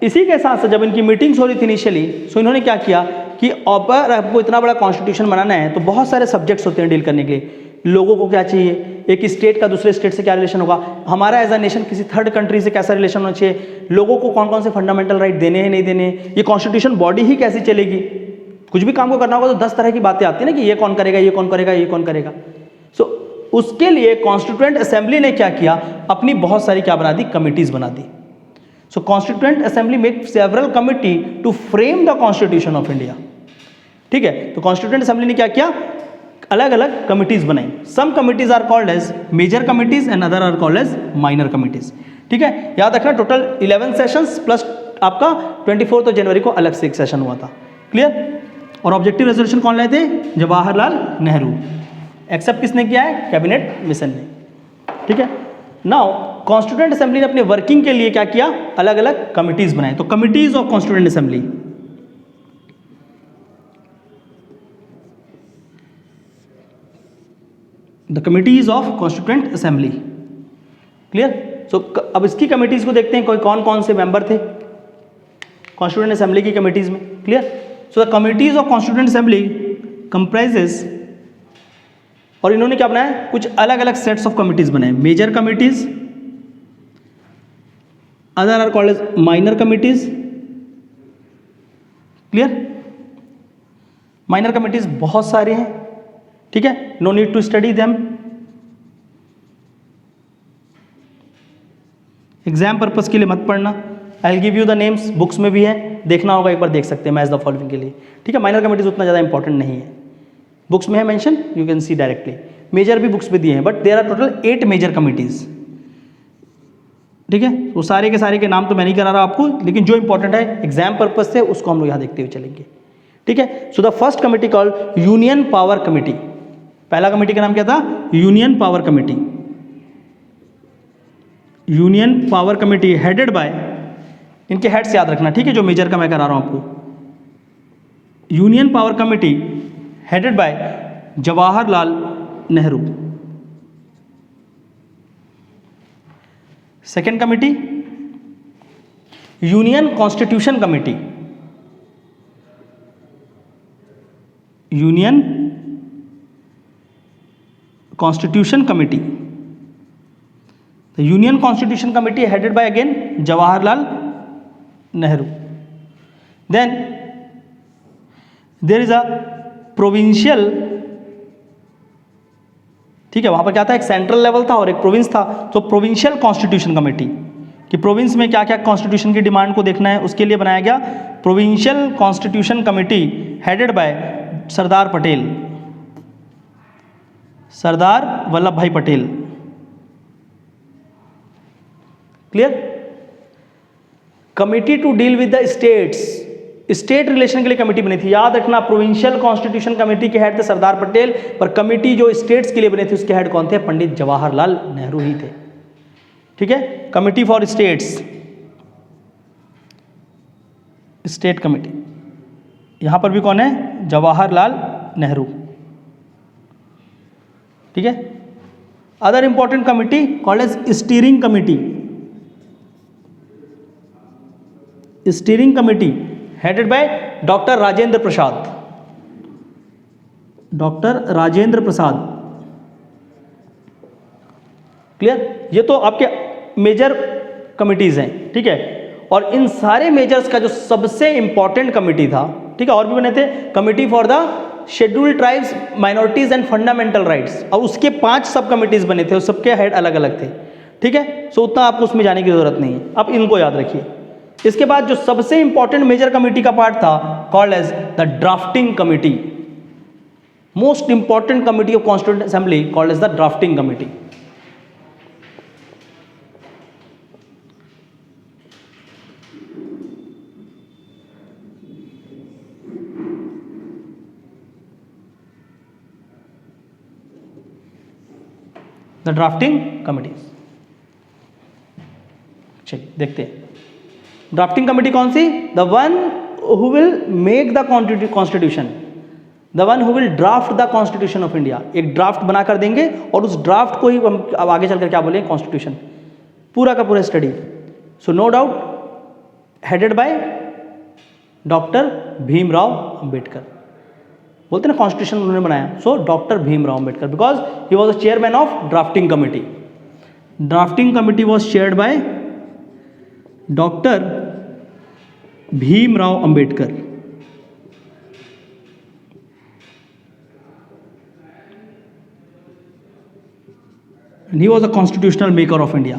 इसी के साथ साथ जब इनकी मीटिंग्स हो रही थी इनिशियली, सो इन्होंने क्या किया कि अगर आपको इतना बड़ा कॉन्स्टिट्यूशन बनाना है तो बहुत सारे सब्जेक्ट्स होते हैं डील करने के लिए। लोगों को क्या चाहिए, एक स्टेट का दूसरे स्टेट से क्या रिलेशन होगा, हमारा एज अ नेशन किसी थर्ड कंट्री से कैसा रिलेशन होना चाहिए, लोगों को कौन कौन से फंडामेंटल राइट देने हैं नहीं देने, ये कॉन्स्टिट्यूशन बॉडी ही कैसी चलेगी। कुछ भी काम को करना होगा तो 10 तरह की बातें आती है ना कि ये कौन करेगा, ये कौन करेगा, ये कौन करेगा। सो उसके लिए कॉन्स्टिट्यूएंट असेंबली ने क्या किया, अपनी बहुत सारी क्या बना दी, कमिटीज बना दी। So constituent assembly make several committee to frame the constitution of India. ठीक है, तो कॉन्स्टिट्यूएंट असेंबली ने क्या किया, अलग अलग कमिटीज बनाई। Some committees are called as major committees and other are called as minor committees. ठीक है, याद रखना टोटल 11 सेशंस प्लस आपका 24 जनवरी को अलग से एक सेशन हुआ था। क्लियर। और ऑब्जेक्टिव रेजोल्यूशन कौन लाए थे, जवाहरलाल नेहरू। एक्सेप्ट किसने किया है, कैबिनेट मिशन ने। ठीक है, नाउ कॉन्स्टिट्यूएंट असेंबली ने अपने वर्किंग के लिए क्या किया, अलग अलग कमिटीज बनाए। तो committees of constituent assembly, the committees of constituent assembly. Clear. So अब इसकी कमिटीज को देखते हैं, कोई कौन कौन से मेंबर थे कॉन्स्टिट्यूएंट असेंबली की कमिटीज में। Clear. So the committees of constituent assembly comprises, और इन्होंने क्या बनाया, कुछ अलग अलग सेट्स ऑफ कमिटीज बनाए। Major committees, other are called as minor committees. Clear. Minor committees बहुत सारे हैं, ठीक है, no need to study them, exam purpose के लिए मत पढ़ना। I will give you the names, books में भी है, देखना होगा एक बार, देख सकते हैं मैच द फॉलोइंग के लिए। ठीक है, माइनर कमिटीज उतना ज़्यादा इंपॉर्टेंट नहीं है, बुक्स में है mention, you can see directly. Major भी बुक्स पे दिए हैं, but there are total 8 major committees. ठीक है, वो सारे के नाम तो मैं नहीं करा रहा आपको, लेकिन जो इंपॉर्टेंट है एग्जाम पर्पज से उसको हम लोग यहाँ देखते हुए चलेंगे। ठीक है, so the first committee called union power committee. पहला कमिटी का नाम क्या था, union power committee. Union power committee headed bye, इनके हेड्स याद रखना, ठीक है, जो मेजर का मैं करा रहा हूं आपको। Union power committee headed bye Jawaharlal Nehru. Second committee union constitution committee. Union constitution committee, the union constitution committee headed by again Jawaharlal Nehru. Then there is a provincial, ठीक है, वहां पर क्या था, एक सेंट्रल लेवल था और एक प्रोविंस था। तो प्रोविंशियल कॉन्स्टिट्यूशन कमेटी, कि प्रोविंस में क्या क्या कॉन्स्टिट्यूशन की डिमांड को देखना है, उसके लिए बनाया गया provincial constitution committee headed by Sardar Patel, Sardar Vallabh Bhai Patel. Clear. Committee to deal with the states, state relation के लिए कमेटी बनी थी। याद रखना, प्रोविंशियल कॉन्स्टिट्यूशन कमेटी के हेड थे सरदार पटेल, पर कमेटी जो स्टेट्स के लिए बनी थी उसके हेड कौन थे, पंडित जवाहरलाल नेहरू ही थे। ठीक है, committee for states, state committee, यहां पर भी कौन है, जवाहरलाल नेहरू। ठीक है। Other important committee called as steering committee. Steering committee headed by doctor Rajendra Prasad, doctor Rajendra Prasad. Clear. ये तो आपके मेजर कमिटीज हैं। ठीक है, और इन सारे मेजर्स का जो सबसे इंपॉर्टेंट कमिटी था, ठीक है, और भी बने थे, committee for the scheduled tribes, minorities and fundamental rights, और उसके 5 सब कमिटीज बने थे, और सबके हेड अलग अलग थे। ठीक है, सो उतना आपको उसमें जाने की जरूरत नहीं है, आप इनको याद रखिए। इसके बाद जो सबसे इंपॉर्टेंट मेजर कमिटी का पार्ट था, called as the drafting committee, most important committee of constituent assembly called as the drafting committee. The drafting committees, चलिए देखते हैं ड्राफ्टिंग कमिटी कौन सी, the one who will make the constitution, the one who will draft the constitution of India. एक draft बना कर देंगे और उस ड्राफ्ट को ही हम अब आगे चलकर क्या बोलेंगे, कॉन्स्टिट्यूशन, पूरा का पूरा study. So no doubt headed by doctor Bhimrao Ambedkar. बोलते हैं ना कॉन्स्टिट्यूशन उन्होंने बनाया, so doctor Bhimrao Ambedkar, because he was the chairman of drafting committee. Drafting committee was chaired by doctor Bhimrao Ambedkar. And he was a constitutional maker of India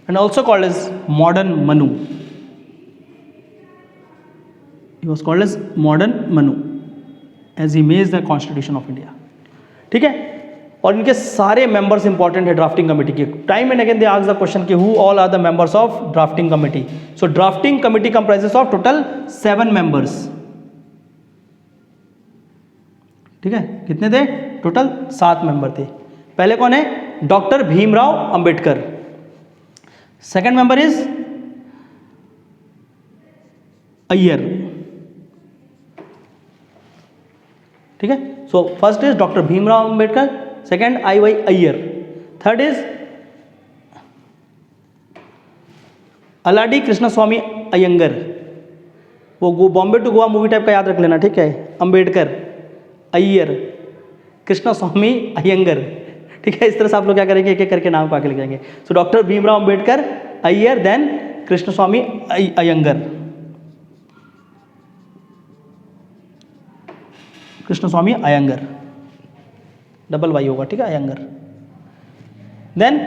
and also called as modern Manu. He was called as modern Manu as he made the constitution of India. ठीक है, और इनके सारे members important है drafting committee के. Time and again they ask the question कि who all are the members of drafting committee. So drafting committee comprises of total 7 members. ठीक है, कितने थे? टोटल 7 मेंबर थे. पहले कौन है? Doctor Bhimrao Ambedkar. Second member is Ayyar. ठीक है, so first is doctor Bhimrao Ambedkar, second I Y Ayyar, third is Alladi Krishna Swami Ayyangar. वो Bombay to Goa movie type का याद रख लेना. ठीक है, अंबेडकर, अय्यर, कृष्ण स्वामी अयंगर. ठीक है, इस तरह से आप लोग क्या करेंगे, एक एक करके नाम पाके लिख जाएंगे. So doctor Bhimrao Ambedkar, Ayyar, then Krishna Swami Ayyangar. Krishna Swami Ayyangar, double Y होगा. ठीक है, Ayyangar. Then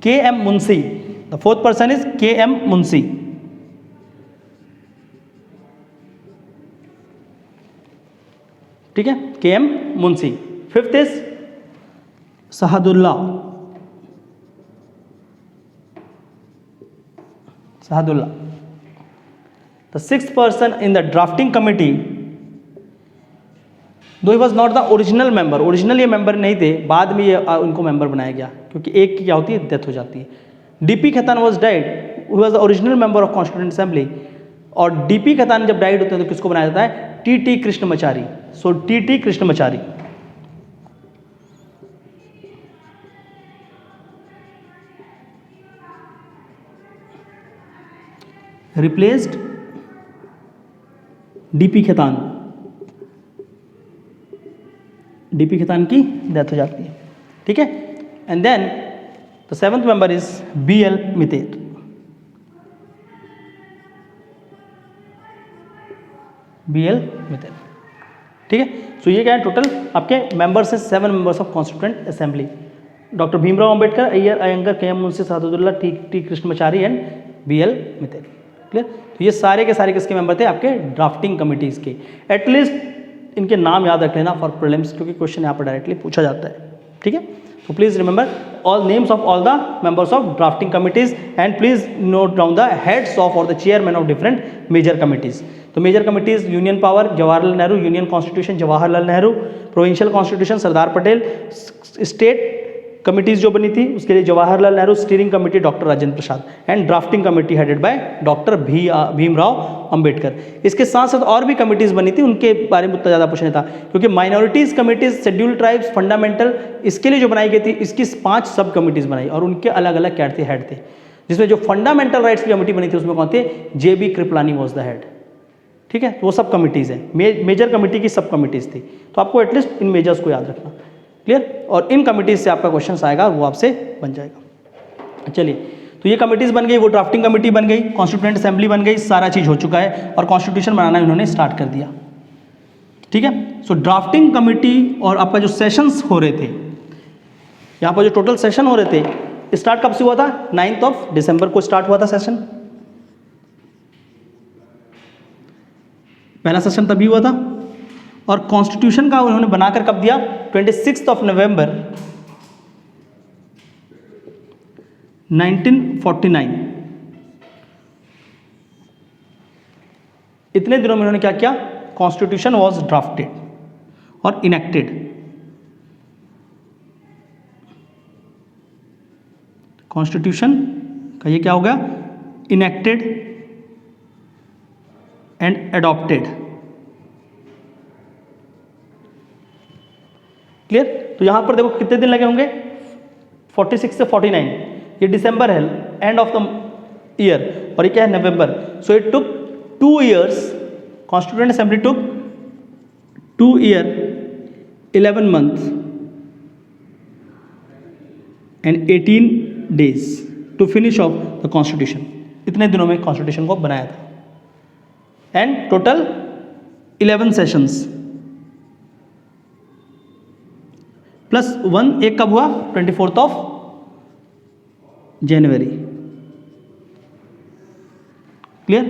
K M Munshi. The fourth person is K M Munshi. ठीक है, K M Munshi. Fifth is Saadulla. Saadulla. The sixth person in the drafting committee, though he was not the original member. Original ये member नहीं थे, बाद में ये उनको मेंबर बनाया गया, क्योंकि एक की क्या होती है, डेथ हो जाती है. DP Khaitan was died, who was the original member of constituent assembly. और डीपी खेतान जब डाइड होते हैं तो किसको बनाया जाता है? T Krishnamachari. So T Krishnamachari. Replaced DP Khaitan. DP Khaitan की डेथ हो जाती है. ठीक है, and then the seventh member is B L Mitter. B L Mitter. ठीक है, सो ये क्या है, टोटल आपके मेंबर्स हैं 7 members of constituent assembly. Doctor Bhimrao Ambedkar, Iyer, Iyengar, K M Munshi, Saadulla, T Krishnamachari and B L Mitter. Clear. तो ये सारे के सारे किसके मेंबर थे? आपके ड्राफ्टिंग कमिटीज़ के. एटलीस्ट इनके नाम याद रख लेना फॉर प्रीलिम्स, क्योंकि क्वेश्चन यहाँ पर डायरेक्टली पूछा जाता है. ठीक है, तो please remember all names of all the members of drafting committees and please note down the heads of और the chairman of different major committees. तो major committees union power Jawaharlal Nehru, union constitution Jawaharlal Nehru, provincial constitution Sardar Patel, state committees जो बनी थी उसके लिए Jawaharlal Nehru, steering committee doctor Rajendra Prasad, and drafting committee headed by doctor Bhimrao Ambedkar. इसके साथ साथ और भी कमिटीज़ बनी थी, उनके बारे में उतना ज़्यादा पूछना था, क्योंकि minorities committees, scheduled tribes, fundamental, इसके लिए जो बनाई गई थी, इसकी 5 सब कमिटीज़ बनाई और उनके अलग अलग क्या थे, हेड थे. जिसमें जो फंडामेंटल राइट्स की कमेटी बनी थी उसमें कौन थे? JB Kripalani was the head. ठीक है, वो सब कमिटीज़ हैं, मेजर कमेटी की सब कमिटीज़ थी. तो आपको एटलीस्ट इन मेजर्स को याद रखना. क्लियर. और इन कमिटीज़ से आपका क्वेश्चन आएगा, वो आपसे बन जाएगा. चलिए, तो ये कमिटीज़ बन गई, वो ड्राफ्टिंग कमेटी बन गई, कॉन्स्टिट्यूएंट असेंबली बन गई, सारा चीज़ हो चुका है और कॉन्स्टिट्यूशन बनाना इन्होंने स्टार्ट कर दिया. ठीक है, सो ड्राफ्टिंग कमेटी और आपका जो सेशंस हो रहे थे, यहाँ पर जो टोटल सेशन हो रहे थे, स्टार्ट कब से हुआ था? 9 दिसंबर को स्टार्ट हुआ था सेशन. पहला सेशन तभी हुआ था. और कॉन्स्टिट्यूशन का उन्होंने बनाकर कब दिया? 26 नवंबर 1949. इतने दिनों में उन्होंने क्या किया? कॉन्स्टिट्यूशन वॉज ड्राफ्टेड और इनेक्टेड. कॉन्स्टिट्यूशन का ये क्या हो गया? Enacted and adopted. क्लियर. तो यहां पर देखो कितने दिन लगे होंगे? 46 से 49. ये दिसंबर है, एंड ऑफ द ईयर, और ये क्या है? नवंबर. So it took 2 years. Constituent assembly took 2 year 11 month and 18 days to finish off the constitution. इतने दिनों में कॉन्स्टिट्यूशन को बनाया था एंड टोटल 11 सेशंस प्लस 1 एक कब हुआ 24 जनवरी. क्लियर.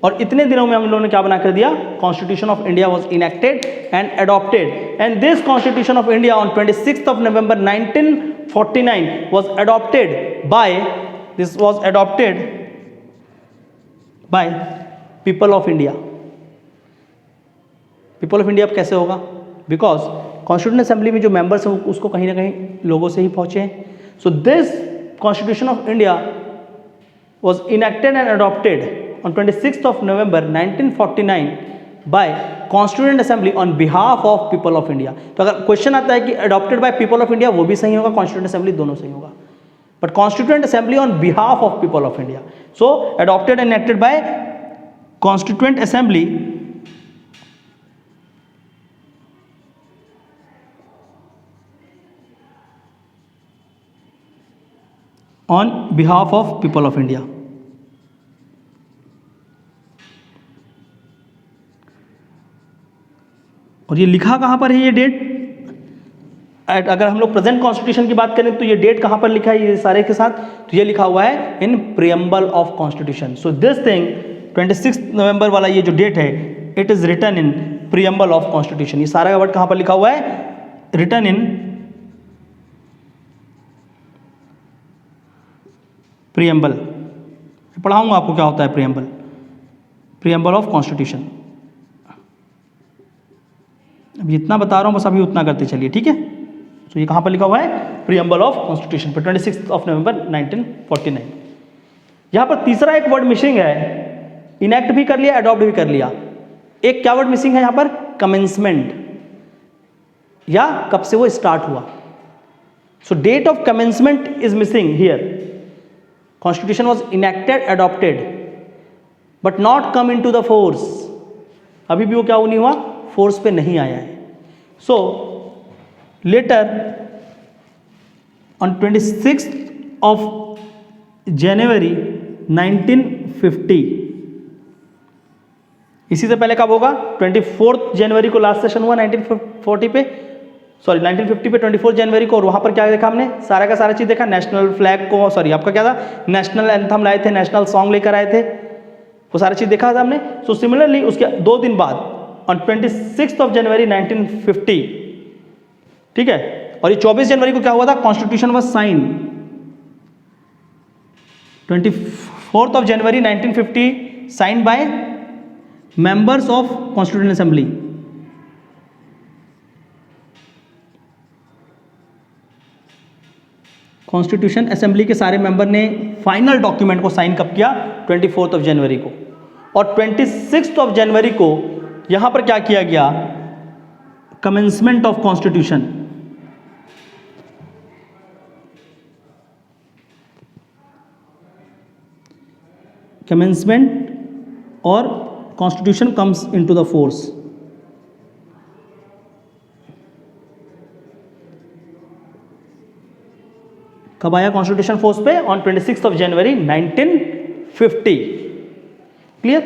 और इतने दिनों में हम लोगों ने क्या बना कर दिया, constitution of India was enacted and adopted and this constitution of India on 26 November 1949 was adopted by people of India. People of India अब कैसे होगा, बिकॉज कॉन्स्टिट्यूशन असेंबली में जो मेंबर्स हैं उसको कहीं ना कहीं लोगों से ही पहुंचे हैं. So this constitution of India was enacted and adopted on 26th November 1949 by Constituent Assembly on behalf of people of India. तो अगर क्वेश्चन आता है कि adopted by people of India, वो भी सही होगा, Constituent Assembly दोनों सही होगा, but Constituent Assembly on behalf of people of India. So adopted and enacted by Constituent Assembly on behalf of people of India. और ये लिखा कहाँ पर है ये डेट, अगर हम लोग प्रेजेंट कॉन्स्टिट्यूशन की बात करें तो ये डेट कहाँ पर लिखा है ये सारे के साथ, तो ये लिखा हुआ है in preamble of constitution. So this thing 26 नवंबर वाला ये जो डेट है it is written in preamble of constitution. ये सारा वर्ड कहाँ पर लिखा हुआ है, रिटन इन प्रियम्बल. पढ़ाऊंगा आपको क्या होता है प्रियम्बल, प्रियम्बल ऑफ कॉन्स्टिट्यूशन. अभी इतना बता रहा हूँ बस अभी उतना करते चलिए, ठीक है. तो ये कहाँ पर लिखा हुआ है, प्रियम्बल ऑफ कॉन्स्टिट्यूशन पर 26 नवंबर 1949. यहाँ पर तीसरा एक वर्ड मिसिंग है, इनेक्ट भी कर लिया अडॉप्ट भी कर लिया. एक क्या वर्ड मिसिंग है यहाँ पर, कमेंसमेंट, या कब से वो स्टार्ट हुआ. So date of commencement is missing here. Constitution was enacted adopted but not come into the force. अभी भी वो क्या नहीं हुआ, फोर्स पे नहीं आया है. सो लेटर ऑन 26 जनवरी 1950, इसी से पहले कब होगा, 24 जनवरी को लास्ट सेशन हुआ 1950 पे, सॉरी 1950 पे 24 जनवरी को. और वहां पर क्या देखा हमने, सारा का सारा चीज देखा, नेशनल फ्लैग को, सॉरी आपका क्या था, नेशनल एंथम लाए थे, नेशनल सॉन्ग लेकर आए थे, वो सारी चीज देखा था हमने. सो सिमिलरली उसके 2 दिन बाद ऑन 26 जनवरी 1950, ठीक है. और ये 24 जनवरी को क्या हुआ था, constitution was sign. 24 January 1950 sign by members of constitution assembly. Constitution assembly के सारे मेंबर ने फाइनल डॉक्यूमेंट को साइन कब किया, 24 जनवरी को. और 26 जनवरी को यहां पर क्या किया गया, कमेंसमेंट ऑफ कॉन्स्टिट्यूशन. कमेंसमेंट और constitution comes into the force. कब आया कॉन्स्टिट्यूशन फोर्स पे, ऑन 26 जनवरी 1950. Clear.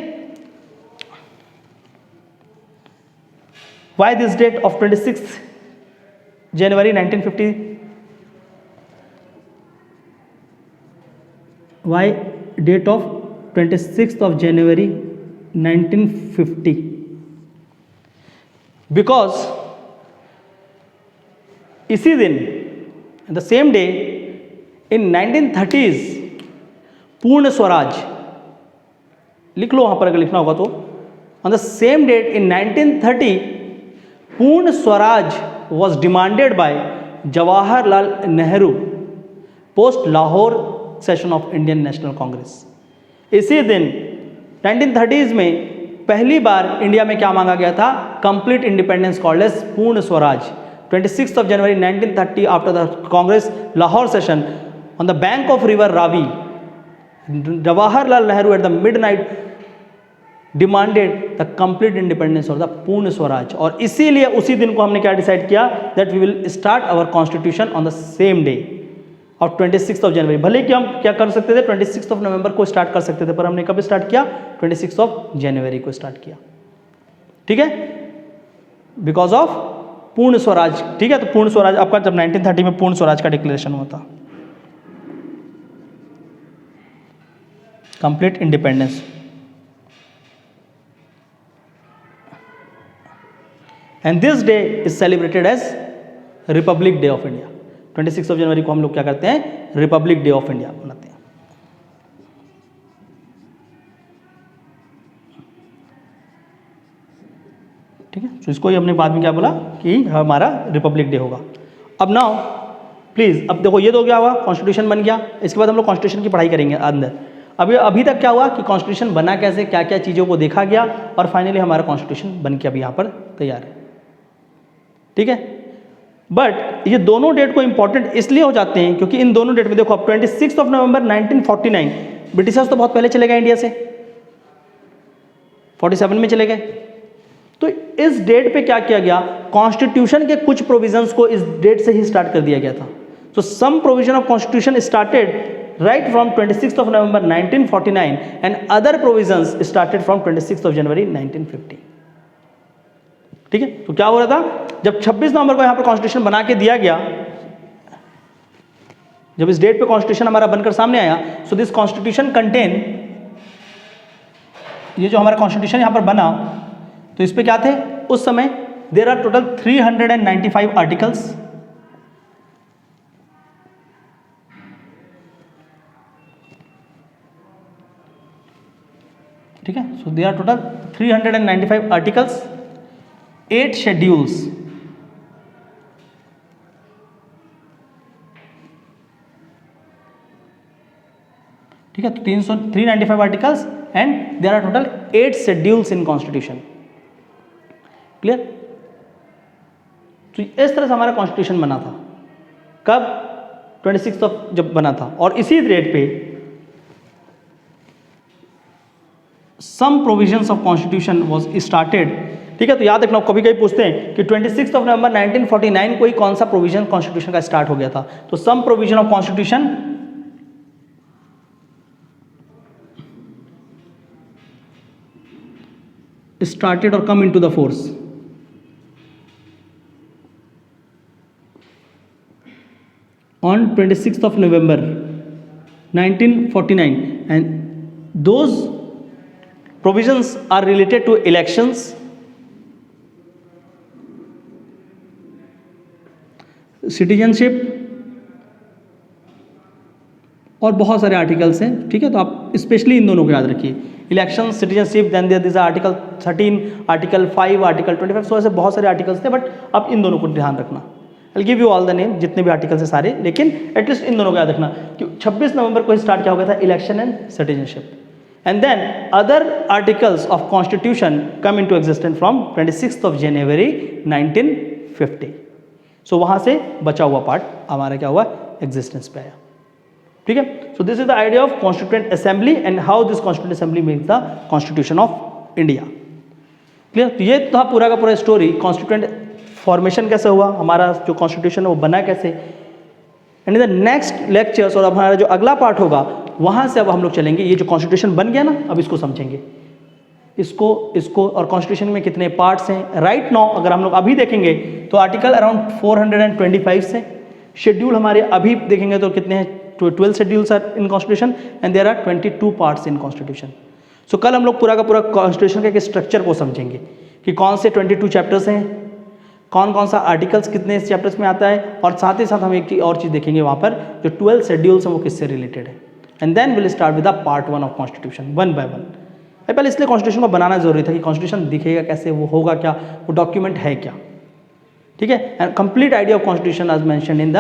Why this date of 26 January 1950? Why date of 26th of January 1950? Because इसी दिन, the same day in 1930s, पूर्ण स्वराज, लिख लो वहां पर अगर लिखना होगा तो, on the same date in 1930 पूर्ण Swaraj was demanded by Jawaharlal Nehru post Lahore session of Indian National Congress. इसी दिन 1930s में पहली बार इंडिया में क्या मांगा गया था, कंप्लीट इंडिपेंडेंस कॉल्ड एज पूर्ण स्वराज. 26 जनवरी 1930 after the Congress Lahore session on the bank of river Ravi, Jawaharlal Nehru at the midnight demanded the complete independence और द पूर्ण स्वराज, और इसीलिए उसी दिन को हमने क्या डिसाइड किया, that we will start our constitution on the same day of 26 of January. भले कि हम क्या कर सकते थे, 26 ऑफ नवंबर को स्टार्ट कर सकते थे, पर हमने कब स्टार्ट किया, 26 ऑफ जनवरी को स्टार्ट किया। ठीक है, बिकॉज ऑफ पूर्ण स्वराज। ठीक है, तो पूर्ण स्वराज आपका जब 1930 में पूर्ण स्वराज का डिक्लेरेशन हुआ था, complete independence. And this day is celebrated as republic day of India. 26 of January को हम लोग क्या करते हैं, रिपब्लिक डे ऑफ इंडिया मनाते हैं। ठीक है, तो इसको ही हमने बाद में क्या बोला कि हमारा रिपब्लिक डे होगा। अब नाउ प्लीज, अब देखो ये तो क्या हुआ, कॉन्स्टिट्यूशन बन गया, इसके बाद हम लोग कॉन्स्टिट्यूशन की पढ़ाई करेंगे अंदर। अभी तक क्या हुआ कि कॉन्स्टिट्यूशन बना कैसे, क्या क्या चीज़ों को देखा गया, और फाइनली हमारा कॉन्स्टिट्यूशन बन के अभी यहाँ पर तैयार है। ठीक है, बट ये दोनों डेट को इंपॉर्टेंट इसलिए हो जाते हैं क्योंकि इन दोनों डेट में देखो, अब 26 ऑफ नवंबर 1949, ब्रिटिशर्स तो बहुत पहले चले गए इंडिया से, 47 में चले गए। तो इस डेट पे क्या किया गया, कॉन्स्टिट्यूशन के कुछ प्रोविजंस को इस डेट से ही स्टार्ट कर दिया गया था। तो some provision of constitution started right from 26 of November 1949 and other provisions started from 26 of January 1950। ठीक है, तो क्या हो रहा था, जब 26 नवंबर को यहां पर कॉन्स्टिट्यूशन बना के दिया गया, जब इस डेट पे कॉन्स्टिट्यूशन हमारा बनकर सामने आया, सो दिस कॉन्स्टिट्यूशन कंटेन, ये जो हमारा कॉन्स्टिट्यूशन यहां पर बना, तो इस पे क्या थे उस समय, देयर आर टोटल 395 आर्टिकल्स। ठीक है, so there are total 395 articles, 8 schedules, ठीक है, तो 395 articles and there are total 8 schedules in constitution. Clear? तो इस तरह से हमारा कॉन्स्टिट्यूशन बना था। कब? 26 ऑफ जब बना था, और इसी डेट पे some provisions of constitution was started. ठीक है, तो याद रखना, कभी कभी पूछते हैं कि 26 ऑफ नवंबर 1949 को ही कौन सा प्रोविजन कॉन्स्टिट्यूशन का स्टार्ट हो गया था, तो some provision of constitution started or come into the force on 26th of November 1949, and those provisions are related to elections, citizenship और बहुत सारे आर्टिकल्स हैं। ठीक है, तो आप स्पेशली इन दोनों को याद रखिए, election, citizenship, then there is article 13, article 5, article 25, so ऐसे बहुत सारे आर्टिकल्स थे, बट आप इन दोनों को ध्यान रखना। I give you all the name, जितने भी आर्टिकल्स हैं सारे, लेकिन एटलीस्ट इन दोनों को याद रखना कि 26 नवंबर को स्टार्ट क्या हो गया था, election and citizenship, and then other articles of constitution come into existence from 26 of January 1950। So वहाँ से बचा हुआ पार्ट हमारा क्या हुआ, एग्जिस्टेंस पे आया। ठीक है, so this is the idea of constituent assembly and how this constituent assembly makes the constitution of India. Clear? तो ये था पूरा का पूरा स्टोरी, कॉन्स्टिट्यूएंट फॉर्मेशन कैसे हुआ, हमारा जो कॉन्स्टिट्यूशन है वो बना कैसे, and in the next lectures, और अब हमारा जो अगला पार्ट होगा वहाँ से अब हम लोग चलेंगे, ये जो कॉन्स्टिट्यूशन बन गया ना, अब इसको समझेंगे, इसको और कॉन्स्टिट्यूशन में कितने पार्ट्स हैं। राइट नाउ अगर हम लोग अभी देखेंगे तो आर्टिकल अराउंड 425 से, शेड्यूल हमारे अभी देखेंगे तो कितने हैं, 12 schedules are in constitution and there are 22 parts in constitution. So कल हम लोग पूरा का पूरा कॉन्स्टिट्यूशन के स्ट्रक्चर को समझेंगे कि कौन से 22 चैप्टर्स हैं, कौन कौन सा आर्टिकल्स कितने इस चैप्टर्स में आता है, और साथ ही साथ हम एक और चीज़ देखेंगे वहाँ पर जो 12 शेड्यूल्स हैं वो किससे रिलेटेड है, and then will start with the part 1 of constitution, one by one. पहले इसलिए कॉन्स्टिट्यूशन को बनाना जरूरी था कि कॉन्स्टिट्यूशन दिखेगा कैसे, वो होगा क्या, वो डॉक्यूमेंट है क्या। ठीक है, and complete idea of constitution as mentioned in the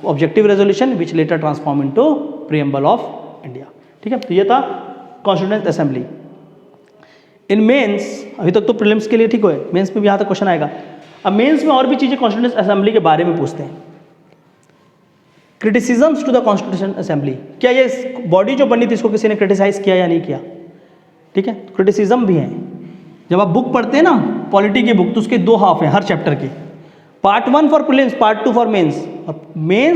objective resolution which later transform into preamble of India. ठीक है, तो ये था कॉन्स्टिट्यूएंट असेंबली। इन मेंस, अभी तक तो प्रीलिम्स के लिए ठीक है, मेंस में भी यहाँ तक क्वेश्चन आएगा। अब मेंस में और भी चीज़ें कॉन्स्टिट्यूएंट असेंबली के बारे में पूछते हैं। Criticisms to the constitution assembly, क्या ये बॉडी जो बनी थी इसको किसी ने क्रिटिसाइज किया या नहीं किया, ठीक है, क्रिटिसिज्म भी है। जब आप बुक पढ़ते हैं ना पॉलिटी की बुक, तो उसके 2 हाफ हैं हर चैप्टर के, part 1 for prelims, part 2 for mains. और मेंस